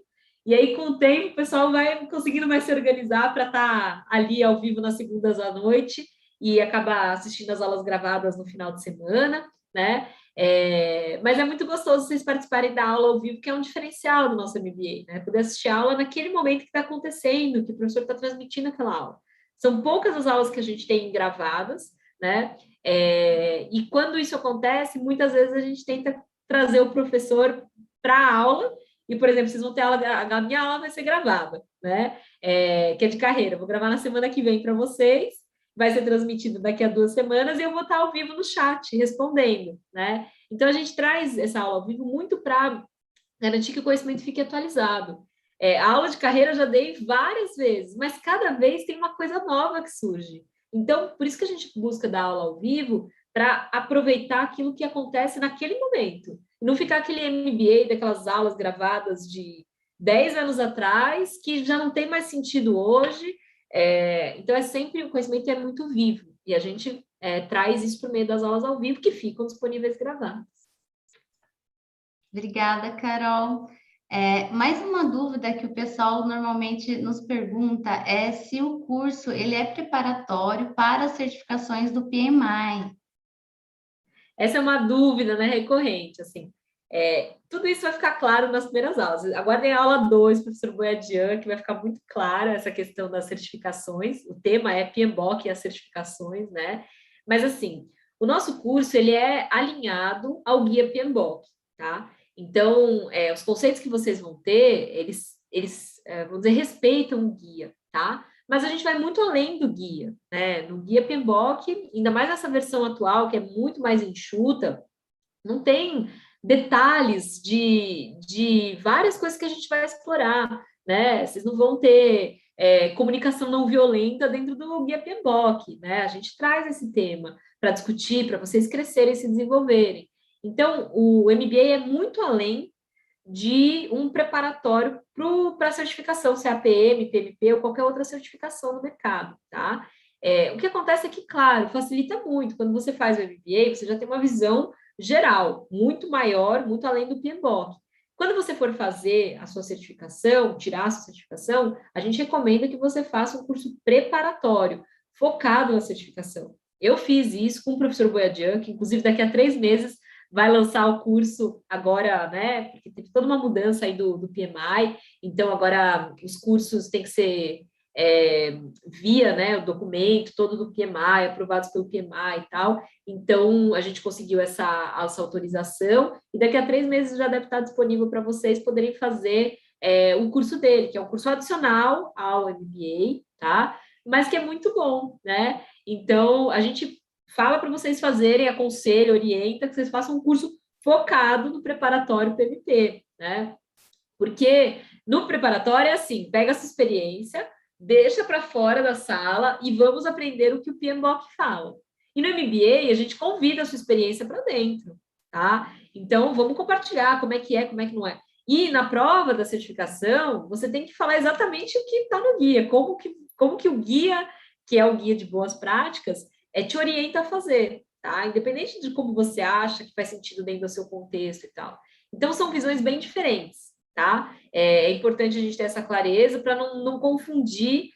e aí, com o tempo, o pessoal vai conseguindo mais se organizar para estar ali ao vivo nas segundas à noite e acabar assistindo as aulas gravadas no final de semana, né? Mas é muito gostoso vocês participarem da aula ao vivo, que é um diferencial do nosso MBA, né? Poder assistir a aula naquele momento que está acontecendo, que o professor está transmitindo aquela aula. São poucas as aulas que a gente tem gravadas, né? E quando isso acontece, muitas vezes a gente tenta trazer o professor para a aula, e, por exemplo, vocês vão ter aula, a minha aula vai ser gravada, né? Que é de carreira. Vou gravar na semana que vem para vocês, vai ser transmitido daqui a 2 semanas, e eu vou estar ao vivo no chat, respondendo, né? Então, a gente traz essa aula ao vivo muito para garantir que o conhecimento fique atualizado. A aula de carreira eu já dei várias vezes, mas cada vez tem uma coisa nova que surge. Então, por isso que a gente busca dar aula ao vivo, para aproveitar aquilo que acontece naquele momento. E não ficar aquele MBA daquelas aulas gravadas de 10 anos atrás, que já não tem mais sentido hoje. Então, sempre o conhecimento é muito vivo. E a gente traz isso por meio das aulas ao vivo, que ficam disponíveis gravadas. Obrigada, Carol. Mais uma dúvida que o pessoal normalmente nos pergunta é se o curso ele é preparatório para as certificações do PMI. Essa é uma dúvida, né, recorrente, assim. Tudo isso vai ficar claro nas primeiras aulas. Aguardem a aula 2, professor Boiadian, que vai ficar muito clara essa questão das certificações. O tema é PMBOK e as certificações, né? Mas, assim, o nosso curso, ele é alinhado ao guia PMBOK, tá? Então, os conceitos que vocês vão ter, eles vamos dizer, respeitam o guia, tá? Mas a gente vai muito além do guia, né? No guia PMBOK, ainda mais nessa versão atual, que é muito mais enxuta, não tem detalhes de várias coisas que a gente vai explorar, né? Vocês não vão ter comunicação não violenta dentro do guia PMBOK, né? A gente traz esse tema para discutir, para vocês crescerem e se desenvolverem. Então, o MBA é muito além de um preparatório para a certificação, CAPM, PMP ou qualquer outra certificação no mercado, tá? O que acontece é que, claro, facilita muito. Quando você faz o MBA, você já tem uma visão geral, muito maior, muito além do PMBOK. Quando você for fazer a sua certificação, tirar a sua certificação, a gente recomenda que você faça um curso preparatório, focado na certificação. Eu fiz isso com o professor Boiadian, que inclusive daqui a 3 meses vai lançar o curso agora, né, porque teve toda uma mudança aí do PMI, então agora os cursos têm que ser via, né, o documento todo do PMI, aprovados pelo PMI e tal, então a gente conseguiu essa autorização, e daqui a 3 meses já deve estar disponível para vocês poderem fazer o curso dele, que é um curso adicional ao MBA, tá? Mas que é muito bom, né? Então, a gente fala para vocês fazerem, aconselha, orienta, que vocês façam um curso focado no preparatório PMP, né? Porque no preparatório é assim, pega essa experiência, deixa para fora da sala e vamos aprender o que o PMBOK fala. E no MBA, a gente convida a sua experiência para dentro, tá? Então, vamos compartilhar como é que não é. E na prova da certificação, você tem que falar exatamente o que está no guia, como que o guia, que é o guia de boas práticas, te orienta a fazer, tá? Independente de como você acha que faz sentido dentro do seu contexto e tal. Então, são visões bem diferentes, tá? É importante a gente ter essa clareza para não confundir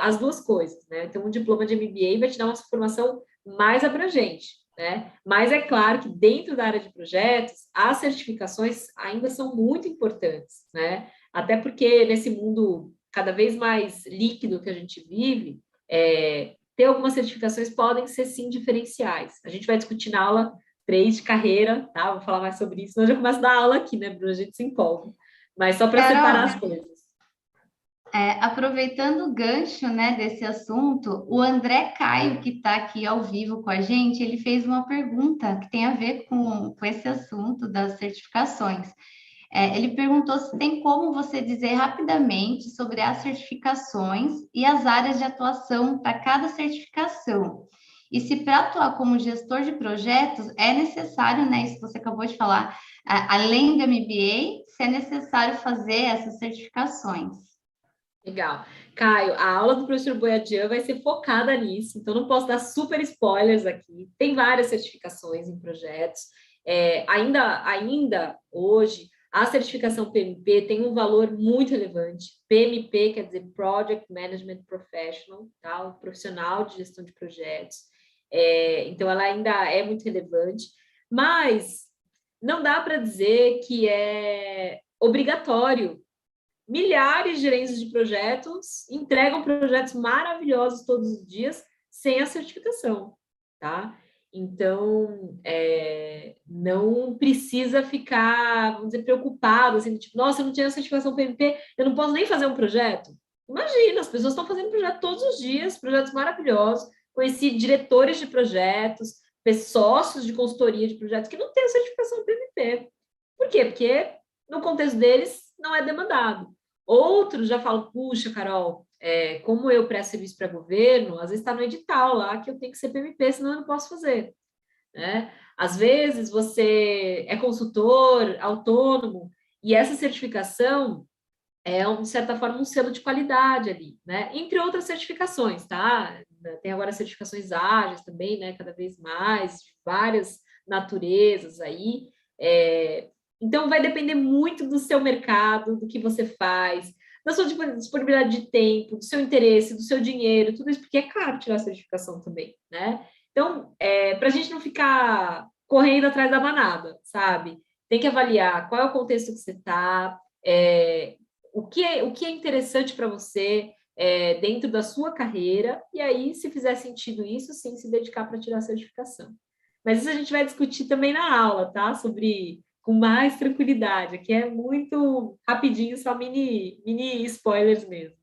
as duas coisas, né? Então, um diploma de MBA vai te dar uma formação mais abrangente, né? Mas é claro que dentro da área de projetos, as certificações ainda são muito importantes, né? Até porque nesse mundo cada vez mais líquido que a gente vive, ter algumas certificações podem ser, sim, diferenciais. A gente vai discutir na aula 3 de carreira, tá? Vou falar mais sobre isso, senão eu já começo a dar aula aqui, né, Bruna? A gente se empolga. Mas só para separar as coisas. Aproveitando o gancho, né, desse assunto, o André Caio, que está aqui ao vivo com a gente, ele fez uma pergunta que tem a ver com esse assunto das certificações. Ele perguntou se tem como você dizer rapidamente sobre as certificações e as áreas de atuação para cada certificação. E se para atuar como gestor de projetos é necessário, né, isso que você acabou de falar, além do MBA, se é necessário fazer essas certificações. Legal. Caio, a aula do professor Boiadian vai ser focada nisso, então não posso dar super spoilers aqui. Tem várias certificações em projetos. Ainda hoje, a certificação PMP tem um valor muito relevante. PMP quer dizer Project Management Professional, tá? Um profissional de gestão de projetos. Então, ela ainda é muito relevante, mas não dá para dizer que é obrigatório. Milhares de gerentes de projetos entregam projetos maravilhosos todos os dias sem a certificação, tá? Então, não precisa ficar, vamos dizer, preocupado, assim, tipo, nossa, eu não tinha a certificação PMP, eu não posso nem fazer um projeto. Imagina, as pessoas estão fazendo projeto todos os dias, projetos maravilhosos. Conheci diretores de projetos, sócios de consultoria de projetos que não têm a certificação PMP. Por quê? Porque no contexto deles não é demandado. Outros já falam, puxa, Carol, como eu presto serviço para governo, às vezes está no edital lá que eu tenho que ser PMP, senão eu não posso fazer. Né? Às vezes você é consultor, autônomo, e essa certificação é, de certa forma, um selo de qualidade ali, né? Entre outras certificações, tá? Tem agora certificações ágeis também, né? Cada vez mais, de várias naturezas aí. Então, vai depender muito do seu mercado, do que você faz, da sua disponibilidade de tempo, do seu interesse, do seu dinheiro, tudo isso, porque é caro tirar a certificação também, né? Então, para a gente não ficar correndo atrás da manada, sabe? Tem que avaliar qual é o contexto que você está, o que é interessante para você dentro da sua carreira, e aí, se fizer sentido isso, sim, se dedicar para tirar a certificação. Mas isso a gente vai discutir também na aula, tá? Com mais tranquilidade. Aqui é muito rapidinho, só mini spoilers mesmo.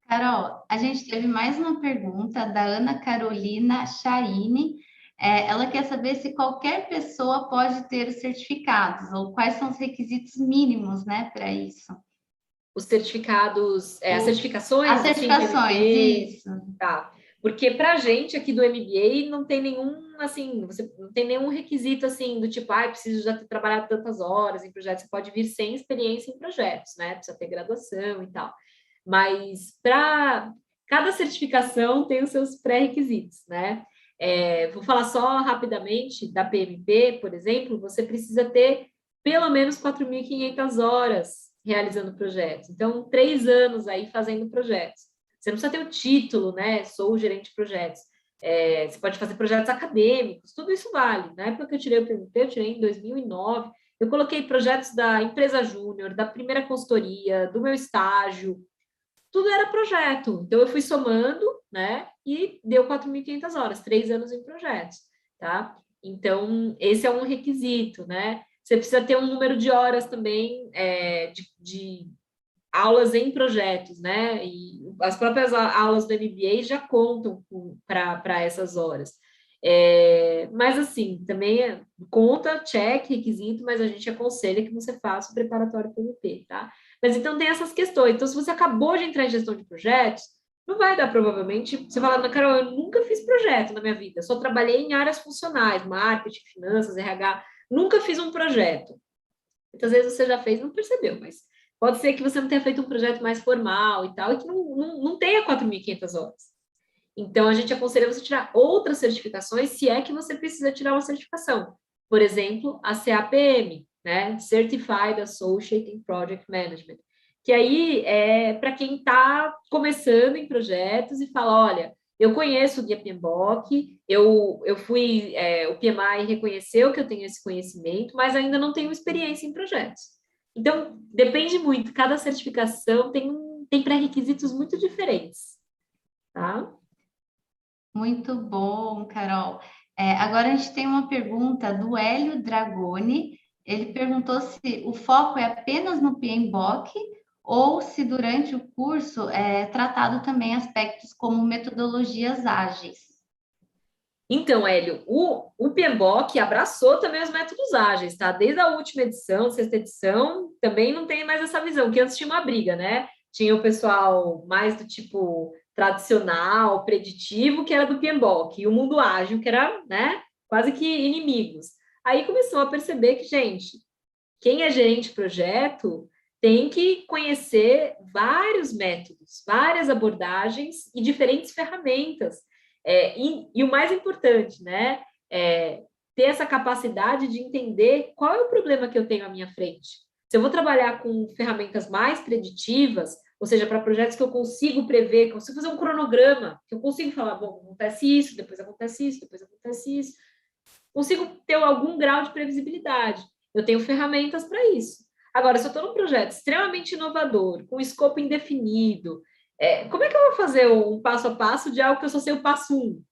Carol, a gente teve mais uma pergunta da Ana Carolina Chaine. Ela quer saber se qualquer pessoa pode ter os certificados, ou quais são os requisitos mínimos, né, para isso. Os certificados, as certificações? As certificações, assim, isso. Tá. Porque para a gente aqui do MBA não tem nenhum, assim, você não tem nenhum requisito, assim, do tipo, preciso já ter trabalhado tantas horas em projetos. Você pode vir sem experiência em projetos, né? Precisa ter graduação e tal. Mas para cada certificação tem os seus pré-requisitos, né? Vou falar só rapidamente da PMP, por exemplo, você precisa ter pelo menos 4.500 horas realizando projetos. Então, 3 anos aí fazendo projetos. Você não precisa ter o título, né? Sou gerente de projetos. Você pode fazer projetos acadêmicos, tudo isso vale. Na época que eu tirei o PMP, eu tirei em 2009, eu coloquei projetos da empresa júnior, da primeira consultoria, do meu estágio, tudo era projeto. Então, eu fui somando, né? E deu 4.500 horas, 3 anos em projetos, tá? Então, esse é um requisito, né? Você precisa ter um número de horas também de aulas em projetos, né? E as próprias aulas do MBA já contam para essas horas. Mas, assim, também conta, check, requisito, mas a gente aconselha que você faça o preparatório PMP, tá? Mas, então, tem essas questões. Então, se você acabou de entrar em gestão de projetos, Não vai dar, provavelmente. Você fala, Carol, eu nunca fiz projeto na minha vida, só trabalhei em áreas funcionais, marketing, finanças, RH, nunca fiz um projeto. Muitas vezes você já fez e não percebeu, mas pode ser que você não tenha feito um projeto mais formal e tal, e que não tenha 4.500 horas. Então, a gente aconselha você tirar outras certificações, se é que você precisa tirar uma certificação. Por exemplo, a CAPM, né? Certified Associate in Project Management, que aí é para quem está começando em projetos e fala, olha, eu conheço o Guia PMBOK, eu fui, o PMI reconheceu que eu tenho esse conhecimento, mas ainda não tenho experiência em projetos. Então, depende muito, cada certificação tem pré-requisitos muito diferentes, tá? Muito bom, Carol. Agora a gente tem uma pergunta do Hélio Dragoni. Ele perguntou se o foco é apenas no PMBOK ou se durante o curso é tratado também aspectos como metodologias ágeis. Então, Hélio, o PMBOK abraçou também os métodos ágeis, tá? Desde a última edição, sexta edição, também não tem mais essa visão, que antes tinha uma briga, né? Tinha o pessoal mais do tipo tradicional, preditivo, que era do PMBOK, e o mundo ágil, que era, né, quase que inimigos. Aí começou a perceber que, gente, quem é gerente de projeto tem que conhecer vários métodos, várias abordagens e diferentes ferramentas. E o mais importante, né, ter essa capacidade de entender qual é o problema que eu tenho à minha frente. Se eu vou trabalhar com ferramentas mais preditivas, ou seja, para projetos que eu consigo prever, que eu consigo fazer um cronograma, que eu consigo falar, bom, acontece isso, depois acontece isso, depois acontece isso, consigo ter algum grau de previsibilidade. Eu tenho ferramentas para isso. Agora, se eu estou num projeto extremamente inovador, com escopo indefinido, como é que eu vou fazer um passo a passo de algo que eu só sei o passo 1?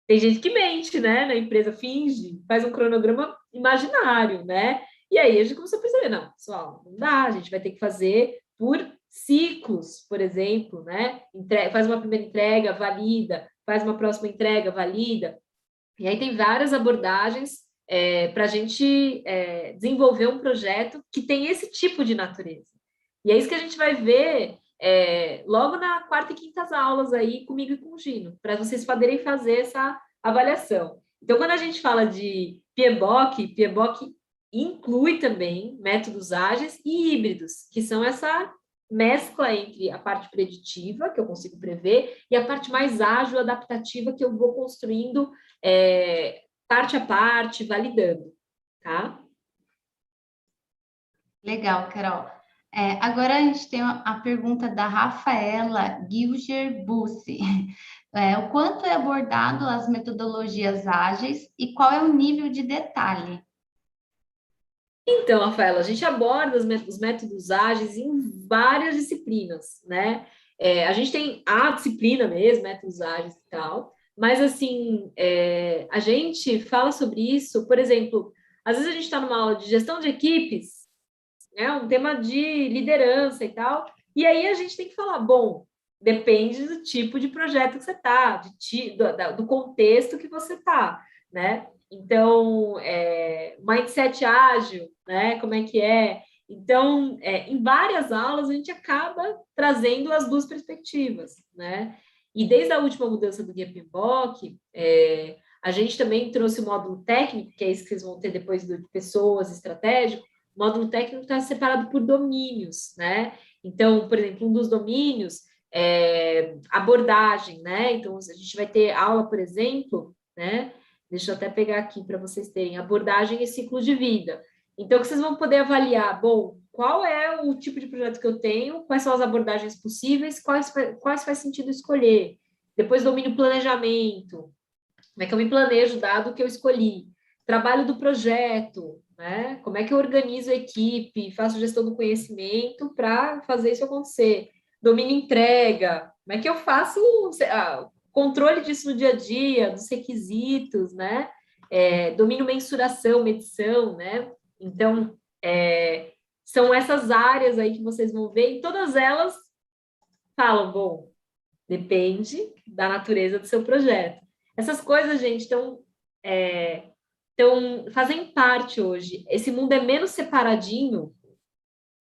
Tem gente que mente, né? Na empresa finge, faz um cronograma imaginário, né? E aí a gente começou a perceber, não, pessoal, não dá, a gente vai ter que fazer por ciclos, por exemplo, né? Faz uma primeira entrega, valida, faz uma próxima entrega, valida. E aí tem várias abordagens para a gente desenvolver um projeto que tem esse tipo de natureza. E é isso que a gente vai ver logo na quarta e quinta aulas aí comigo e com o Gino, para vocês poderem fazer essa avaliação. Então, quando a gente fala de PMBOK, PMBOK inclui também métodos ágeis e híbridos, que são essa mescla entre a parte preditiva, que eu consigo prever, e a parte mais ágil, adaptativa, que eu vou construindo parte a parte, validando, tá? Legal, Carol. Agora a gente tem a pergunta da Rafaela Gilger Bussi. O quanto é abordado as metodologias ágeis e qual é o nível de detalhe? Então, Rafaela, a gente aborda os métodos ágeis em várias disciplinas, né? A gente tem a disciplina mesmo, métodos ágeis e tal, mas, assim, a gente fala sobre isso, por exemplo, às vezes a gente está numa aula de gestão de equipes, um tema de liderança e tal, e aí a gente tem que falar, bom, depende do tipo de projeto que você está, do contexto que você está, né? Então, mindset ágil, né? Como é que é? Então, em várias aulas, a gente acaba trazendo as duas perspectivas, né? E desde a última mudança do Guia PMBOK, a gente também trouxe o módulo técnico, que é esse que vocês vão ter depois de pessoas, estratégico. O módulo técnico está separado por domínios, né? Então, por exemplo, um dos domínios é abordagem, né? Então, a gente vai ter aula, por exemplo, né? Deixa eu até pegar aqui para vocês terem abordagem e ciclo de vida. Então, que vocês vão poder avaliar, bom, qual é o tipo de projeto que eu tenho, quais são as abordagens possíveis, quais faz sentido escolher. Depois, domínio planejamento, como é que eu me planejo dado o que eu escolhi. Trabalho do projeto, né? Como é que eu organizo a equipe, faço gestão do conhecimento para fazer isso acontecer. Domínio entrega, como é que eu faço controle disso no dia a dia, dos requisitos, né? Domínio mensuração, medição, né? Então, são essas áreas aí que vocês vão ver, e todas elas falam, bom, depende da natureza do seu projeto. Essas coisas, gente, fazem parte hoje. Esse mundo é menos separadinho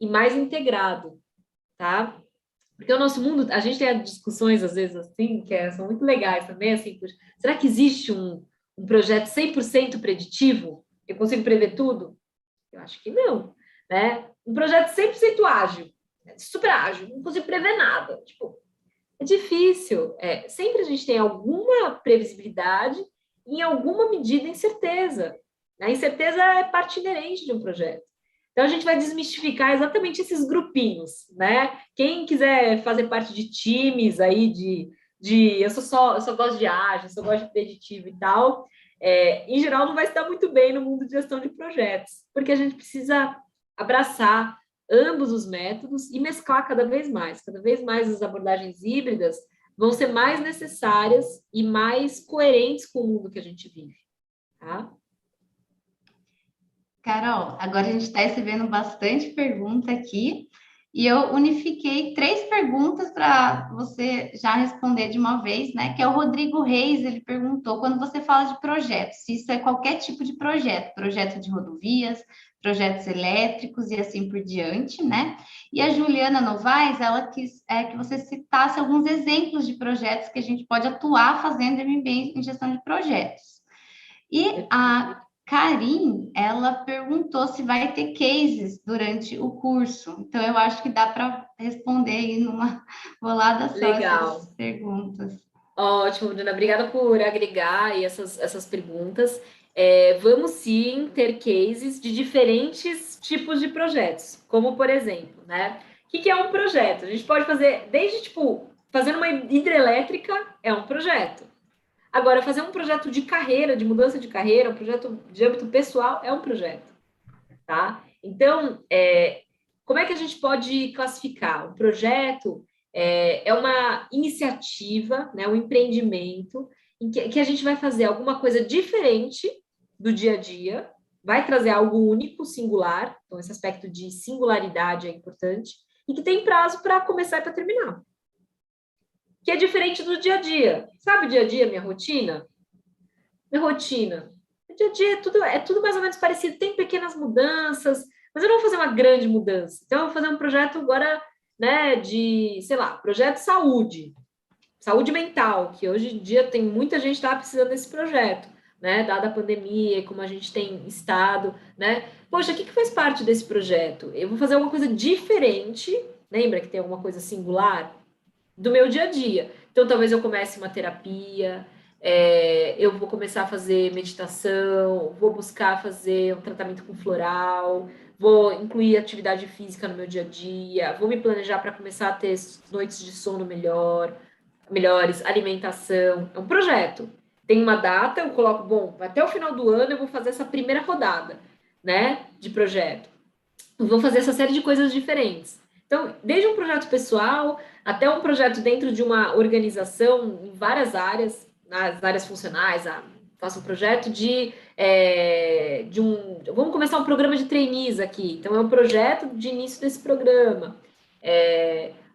e mais integrado, tá? Porque o nosso mundo, a gente tem discussões, às vezes, assim, são muito legais também, assim, será que existe um projeto 100% preditivo? Eu consigo prever tudo? Eu acho que não, né? Um projeto 100% ágil, super ágil, não consigo prever nada. Tipo, é difícil. Sempre a gente tem alguma previsibilidade e, em alguma medida, incerteza. A incerteza é parte inerente de um projeto. Então, a gente vai desmistificar exatamente esses grupinhos, né? Quem quiser fazer parte de times aí eu só gosto de ágil, só gosto de preditivo e tal, em geral não vai estar muito bem no mundo de gestão de projetos, porque a gente precisa abraçar ambos os métodos e mesclar cada vez mais. Cada vez mais as abordagens híbridas vão ser mais necessárias e mais coerentes com o mundo que a gente vive, tá? Carol, agora a gente está recebendo bastante pergunta aqui e eu unifiquei 3 perguntas para você já responder de uma vez, né? Que é o Rodrigo Reis, ele perguntou, quando você fala de projetos, se isso é qualquer tipo de projeto, projeto de rodovias, projetos elétricos e assim por diante, né? E a Juliana Novaes, ela quis que você citasse alguns exemplos de projetos que a gente pode atuar fazendo MBA em gestão de projetos. E a Karim, ela perguntou se vai ter cases durante o curso. Então, eu acho que dá para responder aí numa bolada só essas perguntas. Ótimo, Bruna. Obrigada por agregar aí essas perguntas. Vamos sim ter cases de diferentes tipos de projetos, como, por exemplo, né? O que é um projeto? A gente pode fazer desde, tipo, fazer uma hidrelétrica é um projeto. Agora, fazer um projeto de carreira, de mudança de carreira, um projeto de âmbito pessoal, é um projeto, tá? Então, como é que a gente pode classificar? Um projeto é uma iniciativa, né, um empreendimento, em que a gente vai fazer alguma coisa diferente do dia a dia, vai trazer algo único, singular, então esse aspecto de singularidade é importante, e que tem prazo para começar e para terminar. Que é diferente do dia a dia. Sabe o dia a dia, minha rotina? Minha rotina. O dia a dia é tudo mais ou menos parecido. Tem pequenas mudanças, mas eu não vou fazer uma grande mudança. Então, eu vou fazer um projeto agora, né, projeto saúde. Saúde mental, que hoje em dia tem muita gente que está precisando desse projeto, né, dada a pandemia, como a gente tem estado, né? Poxa, o que faz parte desse projeto? Eu vou fazer alguma coisa diferente, lembra que tem alguma coisa singular? Do meu dia a dia. Então, talvez eu comece uma terapia, eu vou começar a fazer meditação, vou buscar fazer um tratamento com floral, vou incluir atividade física no meu dia a dia, vou me planejar para começar a ter noites de sono melhores, alimentação. É um projeto. Tem uma data, eu coloco, até o final do ano eu vou fazer essa primeira rodada, né, de projeto. Eu vou fazer essa série de coisas diferentes. Então, desde um projeto pessoal até um projeto dentro de uma organização em várias áreas, nas áreas funcionais, faço um projeto vamos começar um programa de trainees aqui. Então, é um projeto de início desse programa.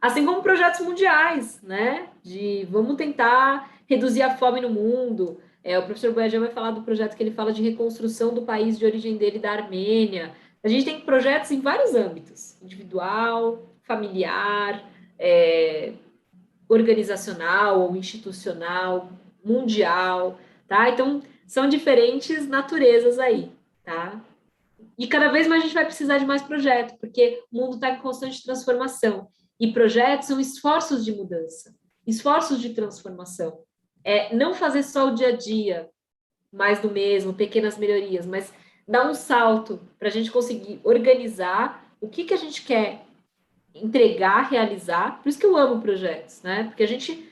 Assim como projetos mundiais, né? Vamos tentar reduzir a fome no mundo. O professor Boyajan vai falar do projeto que ele fala de reconstrução do país de origem dele, da Armênia. A gente tem projetos em vários âmbitos, individual, familiar, organizacional ou institucional, mundial, tá? Então, são diferentes naturezas aí, tá? E cada vez mais a gente vai precisar de mais projetos, porque o mundo está em constante transformação. E projetos são esforços de mudança, esforços de transformação. Não fazer só o dia a dia, mais do mesmo, pequenas melhorias, mas dar um salto para a gente conseguir organizar o que a gente quer entregar, realizar. Por isso que eu amo projetos, né? Porque a gente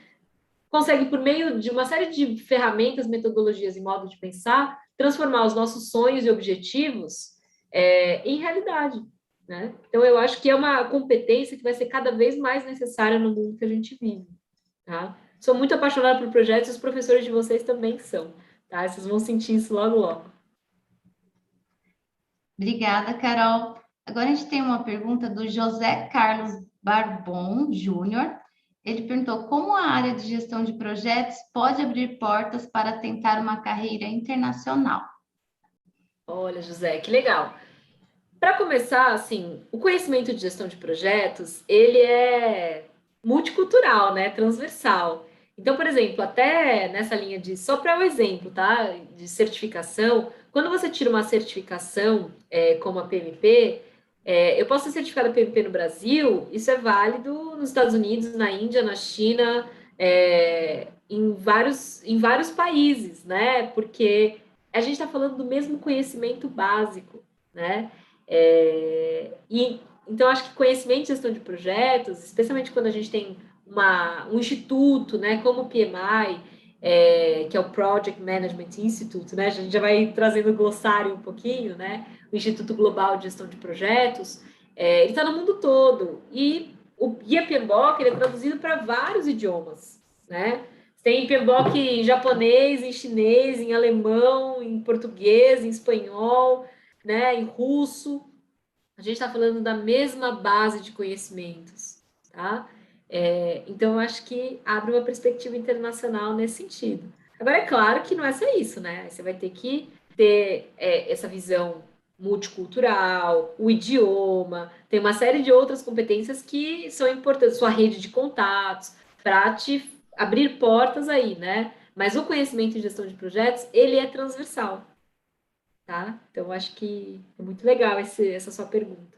consegue, por meio de uma série de ferramentas, metodologias e modo de pensar, transformar os nossos sonhos e objetivos em realidade, né? Então, eu acho que é uma competência que vai ser cada vez mais necessária no mundo que a gente vive, tá? Sou muito apaixonada por projetos e os professores de vocês também são, tá? Vocês vão sentir isso logo, logo. Obrigada, Carol. Agora a gente tem uma pergunta do José Carlos Barbon Júnior. Ele perguntou como a área de gestão de projetos pode abrir portas para tentar uma carreira internacional. Olha, José, que legal. Para começar, assim, o conhecimento de gestão de projetos, ele é multicultural, né? Transversal. Então, por exemplo, até nessa linha de, só para o exemplo, tá? De certificação, quando você tira uma certificação como a PMP, eu posso ser certificada PMP no Brasil, isso é válido nos Estados Unidos, na Índia, na China, em vários países, né? Porque a gente está falando do mesmo conhecimento básico, né? Então, acho que conhecimento e gestão de projetos, especialmente quando a gente tem um instituto, né, como o PMI, que é o Project Management Institute, né, a gente já vai trazendo o glossário um pouquinho, né, o Instituto Global de Gestão de Projetos, ele está no mundo todo, e o Guia PMBOK, ele é traduzido para vários idiomas, né, tem PMBOK em japonês, em chinês, em alemão, em português, em espanhol, né, em russo. A gente está falando da mesma base de conhecimentos, tá? Então, eu acho que abre uma perspectiva internacional nesse sentido. Agora, é claro que não é só isso, né? Você vai ter que ter essa visão multicultural, o idioma, tem uma série de outras competências que são importantes, sua rede de contatos, para te abrir portas aí, né? Mas o conhecimento em gestão de projetos, ele é transversal, tá? Então, acho que é muito legal essa sua pergunta.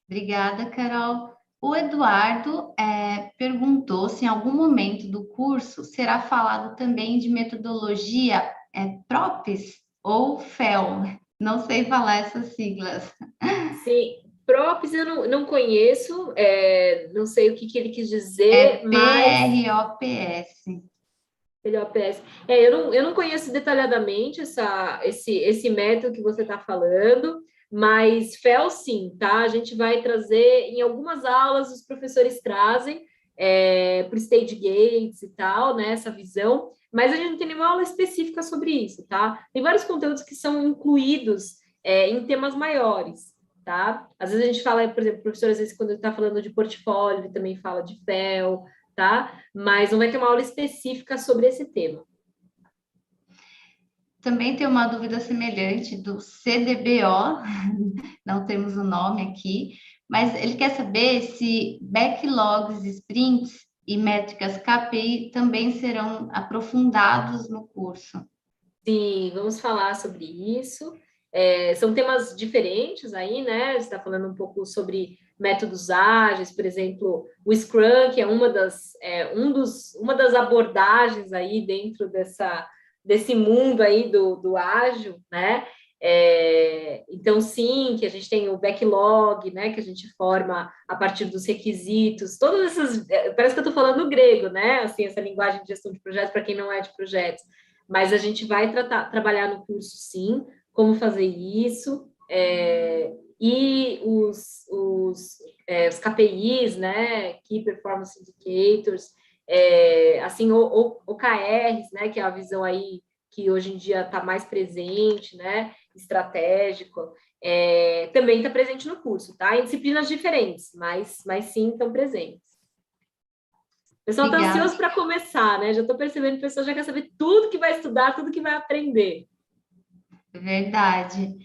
Obrigada, Carol. O Eduardo perguntou se em algum momento do curso será falado também de metodologia PROPS ou FEL. Não sei falar essas siglas. Sim, PROPS eu não conheço, não sei o que ele quis dizer, mas... PROPS. PROPS. Eu não conheço detalhadamente esse método que você está falando, mas FEL sim, tá? A gente vai trazer, em algumas aulas, os professores trazem para o Stage Gates e tal, né, essa visão, mas a gente não tem nenhuma aula específica sobre isso, tá? Tem vários conteúdos que são incluídos em temas maiores, tá? Às vezes a gente fala, por exemplo, o professor, às vezes, quando ele está falando de portfólio, ele também fala de FEL, tá? Mas não vai ter uma aula específica sobre esse tema. Também tem uma dúvida semelhante do CDBO, não temos o nome aqui, mas ele quer saber se backlogs, sprints e métricas KPI também serão aprofundados no curso. Sim, vamos falar sobre isso. São temas diferentes aí, né? Você está falando um pouco sobre métodos ágeis, por exemplo, o Scrum, que é uma das abordagens aí dentro desse mundo aí do ágil, né? Então, sim, que a gente tem o backlog, né? Que a gente forma a partir dos requisitos, todas essas... Parece que eu estou falando grego, né? Assim, essa linguagem de gestão de projetos, para quem não é de projetos. Mas a gente vai trabalhar no curso, sim, como fazer isso, e os KPIs, né, Key Performance Indicators, assim, OKRs, né, que é a visão aí que hoje em dia está mais presente, né, estratégico, também está presente no curso, tá? Em disciplinas diferentes, mas sim estão presentes. O pessoal está ansioso para começar, né? Já estou percebendo que o pessoal já quer saber tudo que vai estudar, tudo que vai aprender. Verdade.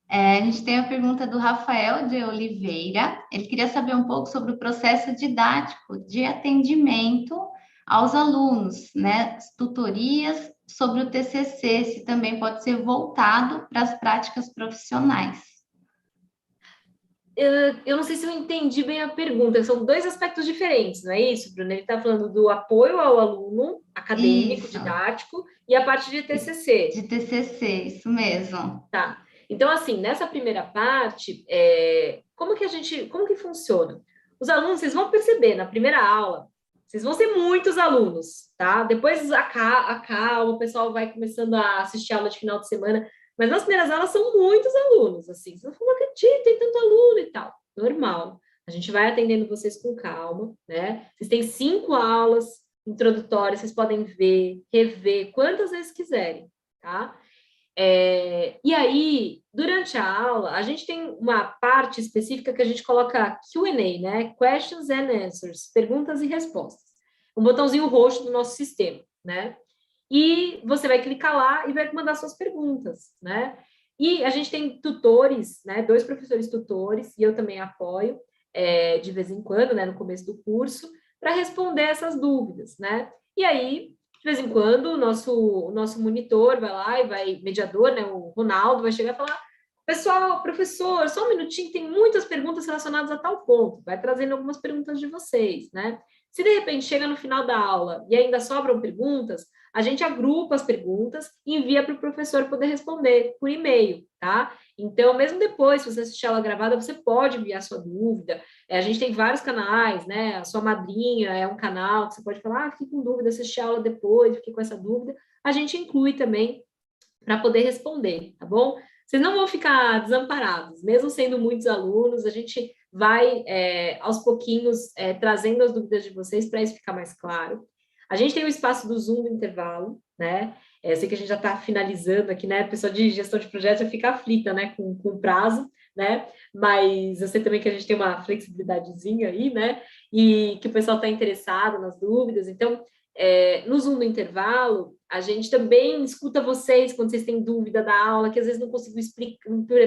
A gente tem a pergunta do Rafael de Oliveira. Ele queria saber um pouco sobre o processo didático de atendimento aos alunos, né? As tutorias sobre o TCC, se também pode ser voltado para as práticas profissionais. Eu não sei se eu entendi bem a pergunta, são dois aspectos diferentes, não é isso, Bruna? Ele está falando do apoio ao aluno acadêmico, Isso. Didático, e a parte de TCC. De TCC, isso mesmo. Tá. Então, assim, nessa primeira parte, como que funciona? Os alunos, vocês vão perceber na primeira aula, vocês vão ser muitos alunos, tá? Depois a calma, o pessoal vai começando a assistir aula de final de semana, mas nas primeiras aulas são muitos alunos, assim, vocês não acreditam, tem tanto aluno e tal. Normal. A gente vai atendendo vocês com calma, né? Vocês têm 5 aulas introdutórias, vocês podem ver, rever, quantas vezes quiserem, tá? E aí, durante a aula, a gente tem uma parte específica que a gente coloca Q&A, né? Questions and Answers, perguntas e respostas. Um botãozinho roxo do nosso sistema, né? E você vai clicar lá e vai mandar suas perguntas, né? E a gente tem tutores, né? 2 professores tutores, e eu também apoio, de vez em quando, né? No começo do curso, para responder essas dúvidas, né? E aí, de vez em quando, o nosso monitor vai lá e vai, mediador, né, o Ronaldo, vai chegar e falar: pessoal, professor, só um minutinho, tem muitas perguntas relacionadas a tal ponto, vai trazendo algumas perguntas de vocês, né? Se de repente chega no final da aula e ainda sobram perguntas, a gente agrupa as perguntas e envia para o professor poder responder por e-mail, tá? Então, mesmo depois, se você assistir a aula gravada, você pode enviar sua dúvida. A gente tem vários canais, né? A sua madrinha é um canal que você pode falar: fiquei com dúvida, assisti a aula depois, fiquei com essa dúvida. A gente inclui também para poder responder, tá bom? Vocês não vão ficar desamparados, mesmo sendo muitos alunos, a gente vai, aos pouquinhos, trazendo as dúvidas de vocês para isso ficar mais claro. A gente tem o espaço do Zoom do intervalo, né? Eu sei que a gente já está finalizando aqui, né? A pessoa de gestão de projetos já fica aflita, né? Com o prazo, né? Mas eu sei também que a gente tem uma flexibilidadezinha aí, né? E que o pessoal está interessado nas dúvidas. Então, no Zoom do intervalo, a gente também escuta vocês quando vocês têm dúvida da aula, que às vezes não consigo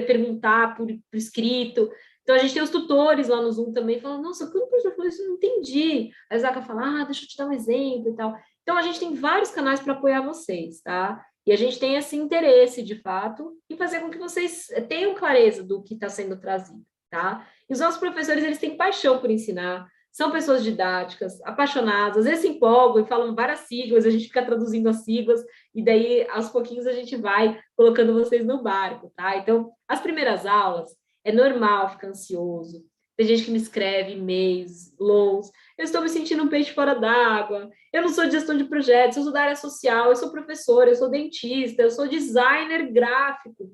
perguntar por escrito. Então, a gente tem os tutores lá no Zoom também, falando: nossa, quando o professor falou isso, eu não entendi. Aí a Zaca fala: deixa eu te dar um exemplo e tal. Então, a gente tem vários canais para apoiar vocês, tá? E a gente tem esse interesse, de fato, em fazer com que vocês tenham clareza do que está sendo trazido, tá? E os nossos professores, eles têm paixão por ensinar, são pessoas didáticas, apaixonadas, às vezes se empolgam e falam várias siglas, a gente fica traduzindo as siglas, e daí, aos pouquinhos, a gente vai colocando vocês no barco, tá? Então, as primeiras aulas, é normal ficar ansioso. Tem gente que me escreve e-mails longos: eu estou me sentindo um peixe fora d'água, eu não sou de gestão de projetos, eu sou da área social, eu sou professora, eu sou dentista, eu sou designer gráfico.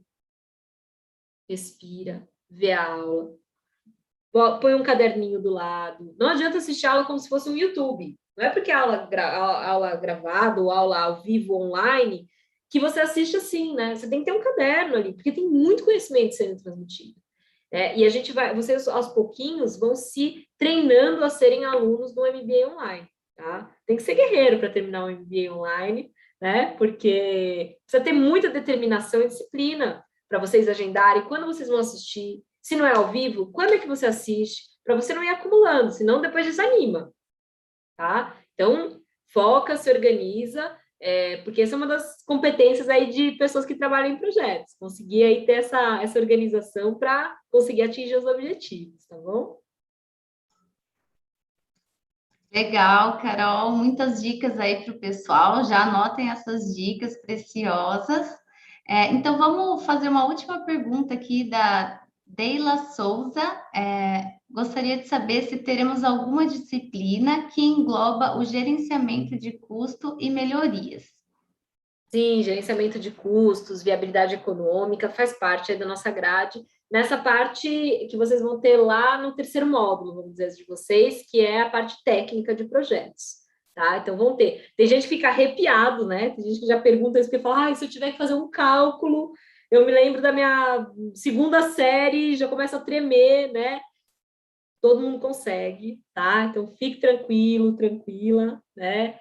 Respira, vê a aula, põe um caderninho do lado. Não adianta assistir a aula como se fosse um YouTube. Não é porque aula gravada ou aula ao vivo online que você assiste assim, né? Você tem que ter um caderno ali, porque tem muito conhecimento sendo transmitido. E a gente vocês aos pouquinhos vão se treinando a serem alunos do MBA online, tá? Tem que ser guerreiro para terminar o MBA online, né? Porque precisa ter muita determinação e disciplina para vocês agendarem quando vocês vão assistir. Se não é ao vivo, quando é que você assiste? Para você não ir acumulando, senão depois desanima, tá? Então, foca, se organiza, porque essa é uma das competências aí de pessoas que trabalham em projetos, conseguir aí ter essa organização para conseguir atingir os objetivos, tá bom? Legal, Carol, muitas dicas aí para o pessoal, já anotem essas dicas preciosas. Então, vamos fazer uma última pergunta aqui da Deila Souza. Gostaria de saber se teremos alguma disciplina que engloba o gerenciamento de custo e melhorias. Sim, gerenciamento de custos, viabilidade econômica, faz parte aí da nossa grade. Nessa parte que vocês vão ter lá no terceiro módulo, vamos dizer, de vocês, que é a parte técnica de projetos, tá? Então, vão ter. Tem gente que fica arrepiado, né? Tem gente que já pergunta isso, porque fala: se eu tiver que fazer um cálculo, eu me lembro da minha segunda série, já começa a tremer, né? Todo mundo consegue, tá? Então, fique tranquilo, tranquila, né?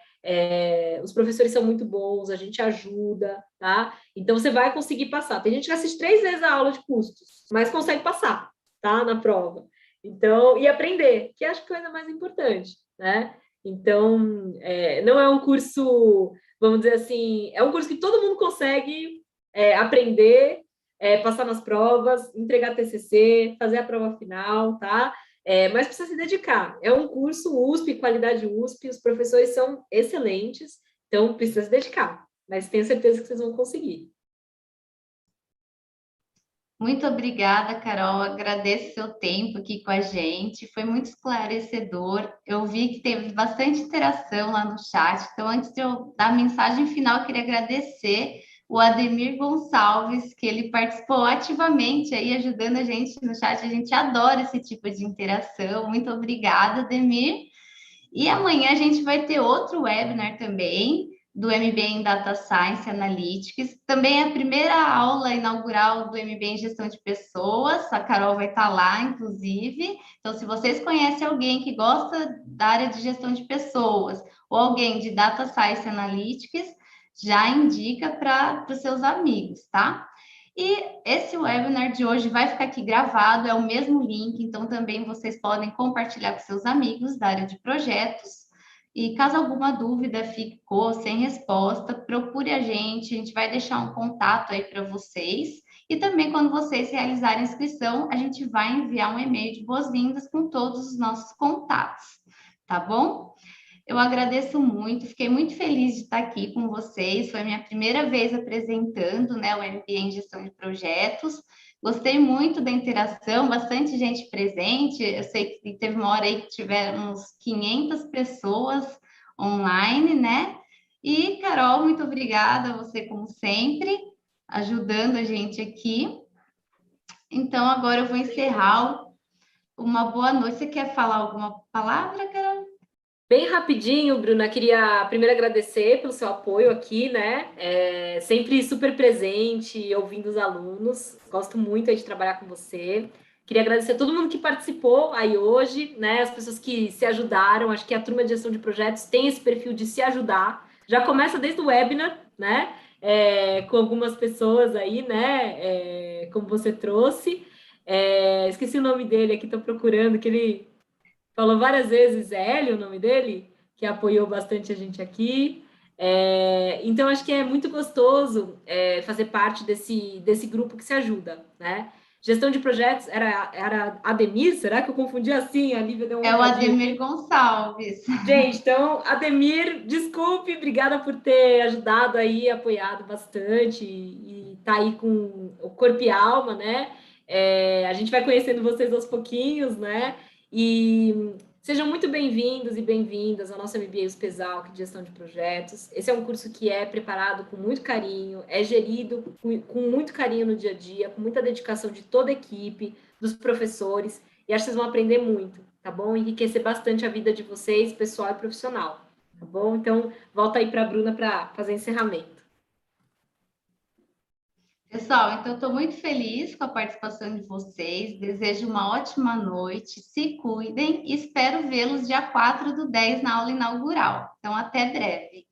Os professores são muito bons, a gente ajuda, tá? Então, você vai conseguir passar. Tem gente que assiste 3 vezes a aula de custos, mas consegue passar, tá? Na prova. Então, e aprender, que acho que é a coisa mais importante, né? Então, não é um curso, vamos dizer assim, é um curso que todo mundo consegue aprender, passar nas provas, entregar TCC, fazer a prova final, tá? Mas precisa se dedicar. É um curso USP, qualidade USP, os professores são excelentes, então precisa se dedicar. Mas tenho certeza que vocês vão conseguir. Muito obrigada, Carol. Agradeço seu tempo aqui com a gente. Foi muito esclarecedor. Eu vi que teve bastante interação lá no chat. Então, antes de eu dar a mensagem final, eu queria agradecer o Ademir Gonçalves, que ele participou ativamente aí, ajudando a gente no chat. A gente adora esse tipo de interação. Muito obrigada, Ademir. E amanhã a gente vai ter outro webinar também, do MBA em Data Science Analytics. Também é a primeira aula inaugural do MBA em Gestão de Pessoas. A Carol vai estar lá, inclusive. Então, se vocês conhecem alguém que gosta da área de gestão de pessoas ou alguém de Data Science Analytics, já indica para os seus amigos, tá? E esse webinar de hoje vai ficar aqui gravado, é o mesmo link, então também vocês podem compartilhar com seus amigos da área de projetos. E caso alguma dúvida ficou sem resposta, procure a gente vai deixar um contato aí para vocês. E também, quando vocês realizarem a inscrição, a gente vai enviar um e-mail de boas-vindas com todos os nossos contatos, tá bom? Eu agradeço muito, fiquei muito feliz de estar aqui com vocês. Foi a minha primeira vez apresentando, né, o MBA em Gestão de Projetos. Gostei muito da interação, bastante gente presente. Eu sei que teve uma hora aí que tiveram uns 500 pessoas online, né? E, Carol, muito obrigada a você, como sempre, ajudando a gente aqui. Então, agora eu vou encerrar. Uma boa noite. Você quer falar alguma palavra, Carol? Bem rapidinho, Bruna, queria primeiro agradecer pelo seu apoio aqui, né? Sempre super presente, ouvindo os alunos. Gosto muito aí de trabalhar com você. Queria agradecer a todo mundo que participou aí hoje, né? As pessoas que se ajudaram. Acho que a turma de gestão de projetos tem esse perfil de se ajudar. Já começa desde o webinar, né? Com algumas pessoas aí, né? Como você trouxe. Esqueci o nome dele aqui, estou procurando, que ele falou várias vezes, Hélio, o nome dele, que apoiou bastante a gente aqui. Então, acho que é muito gostoso fazer parte desse grupo que se ajuda, né? Gestão de projetos era Ademir? Será que eu confundi assim? A Lívia deu uma É o olhadinha. Ademir Gonçalves. Gente, então, Ademir, desculpe, obrigada por ter ajudado aí, apoiado bastante e tá aí com o corpo e alma, né? A gente vai conhecendo vocês aos pouquinhos, né? E sejam muito bem-vindos e bem-vindas ao nosso MBA USPESALC de Gestão de Projetos. Esse é um curso que é preparado com muito carinho, é gerido com muito carinho no dia a dia, com muita dedicação de toda a equipe, dos professores, e acho que vocês vão aprender muito, tá bom? Enriquecer bastante a vida de vocês, pessoal e profissional, tá bom? Então, volta aí para a Bruna para fazer encerramento. Pessoal, então estou muito feliz com a participação de vocês, desejo uma ótima noite, se cuidem e espero vê-los dia 4/10 na aula inaugural. Então, até breve.